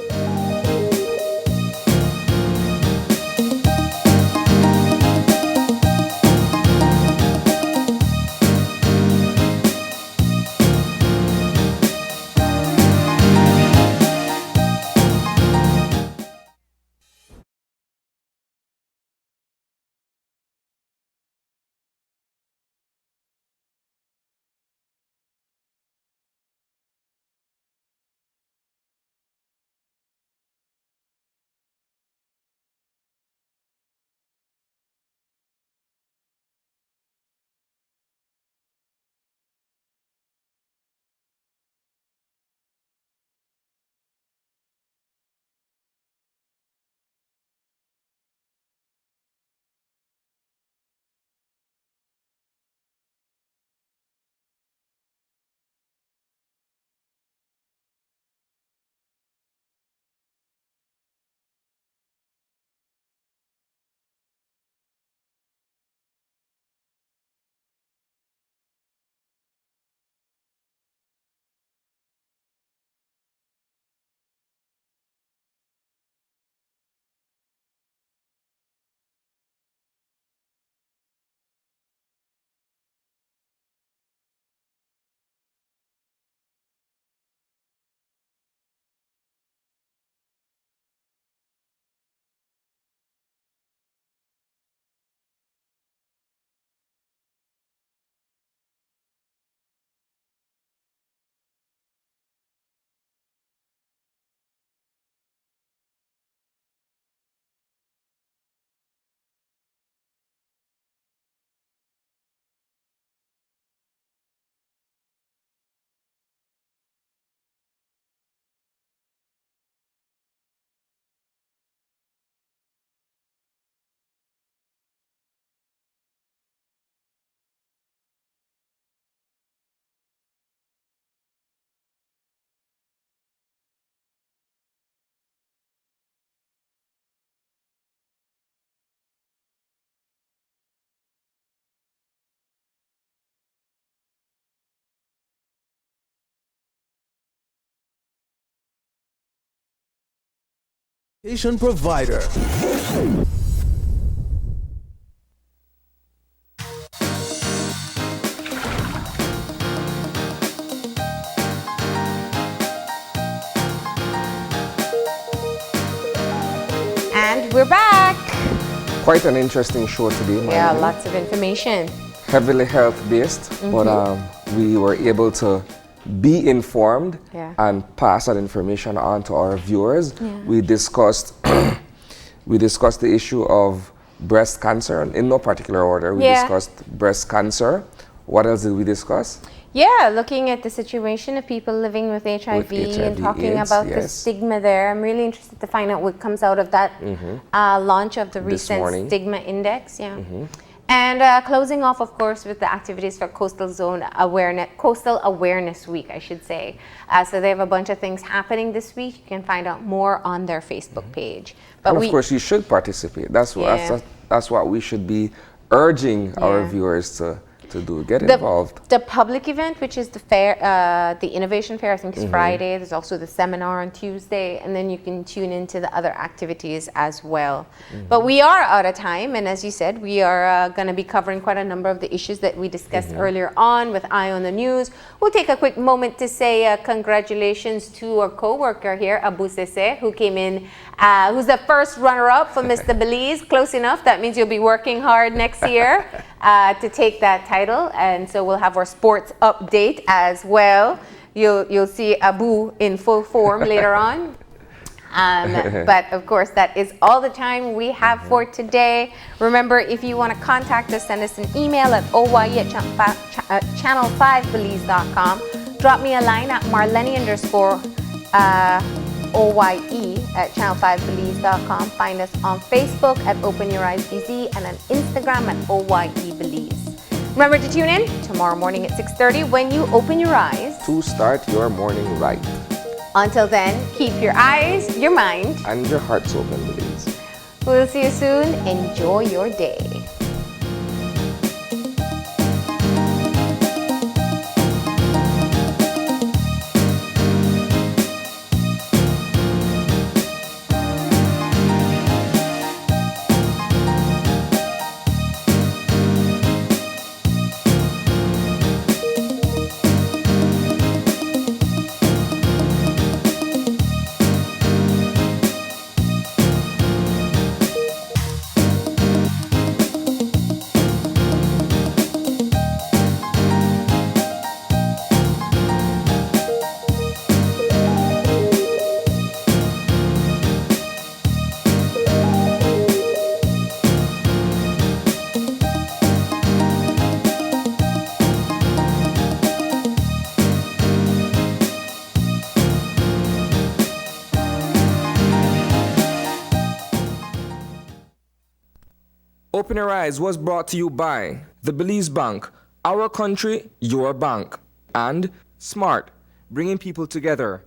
Provider. And we're back. Quite an interesting show today. Yeah, lots of information. Heavily health-based, but we were able to be informed and pass that information on to our viewers. We discussed the issue of breast cancer in no particular order. We discussed breast cancer. What else did we discuss? Yeah, looking at the situation of people living with HIV, and talking AIDS, about the stigma there. I'm really interested to find out what comes out of that launch of the recent Stigma Index. And closing off, of course, with the activities for Coastal Awareness Week, I should say. So they have a bunch of things happening this week. You can find out more on their Facebook page. But and of course, you should participate. That's what we should be urging our viewers to do. Get involved. The public event, which is the fair, the Innovation Fair, I think is Friday. There's also the seminar on Tuesday, and then you can tune into the other activities as well. But we are out of time, and as you said, we are going to be covering quite a number of the issues that we discussed earlier on with Eye on the News. We'll take a quick moment to say congratulations to our co-worker here, Abu Sese, who came in, who's the first runner-up for Mr. Belize. Close enough. That means you'll be working hard next year to take that title, and so we'll have our sports update as well. You'll see Abu in full form later on. But of course, that is all the time we have for today. Remember, if you want to contact us, send us an email at oye@channel5belize.com. Drop me a line at marlene_OYE@channel5belize.com. Find us on Facebook at Open Your Eyes BZ and on Instagram at OYE Belize. Remember to tune in tomorrow morning at 6:30 when you open your eyes to start your morning right. Until then, keep your eyes, your mind, and your hearts open, Belize. We'll see you soon. Enjoy your day. Open Your Eyes was brought to you by the Belize Bank, our country, your bank, and Smart, bringing people together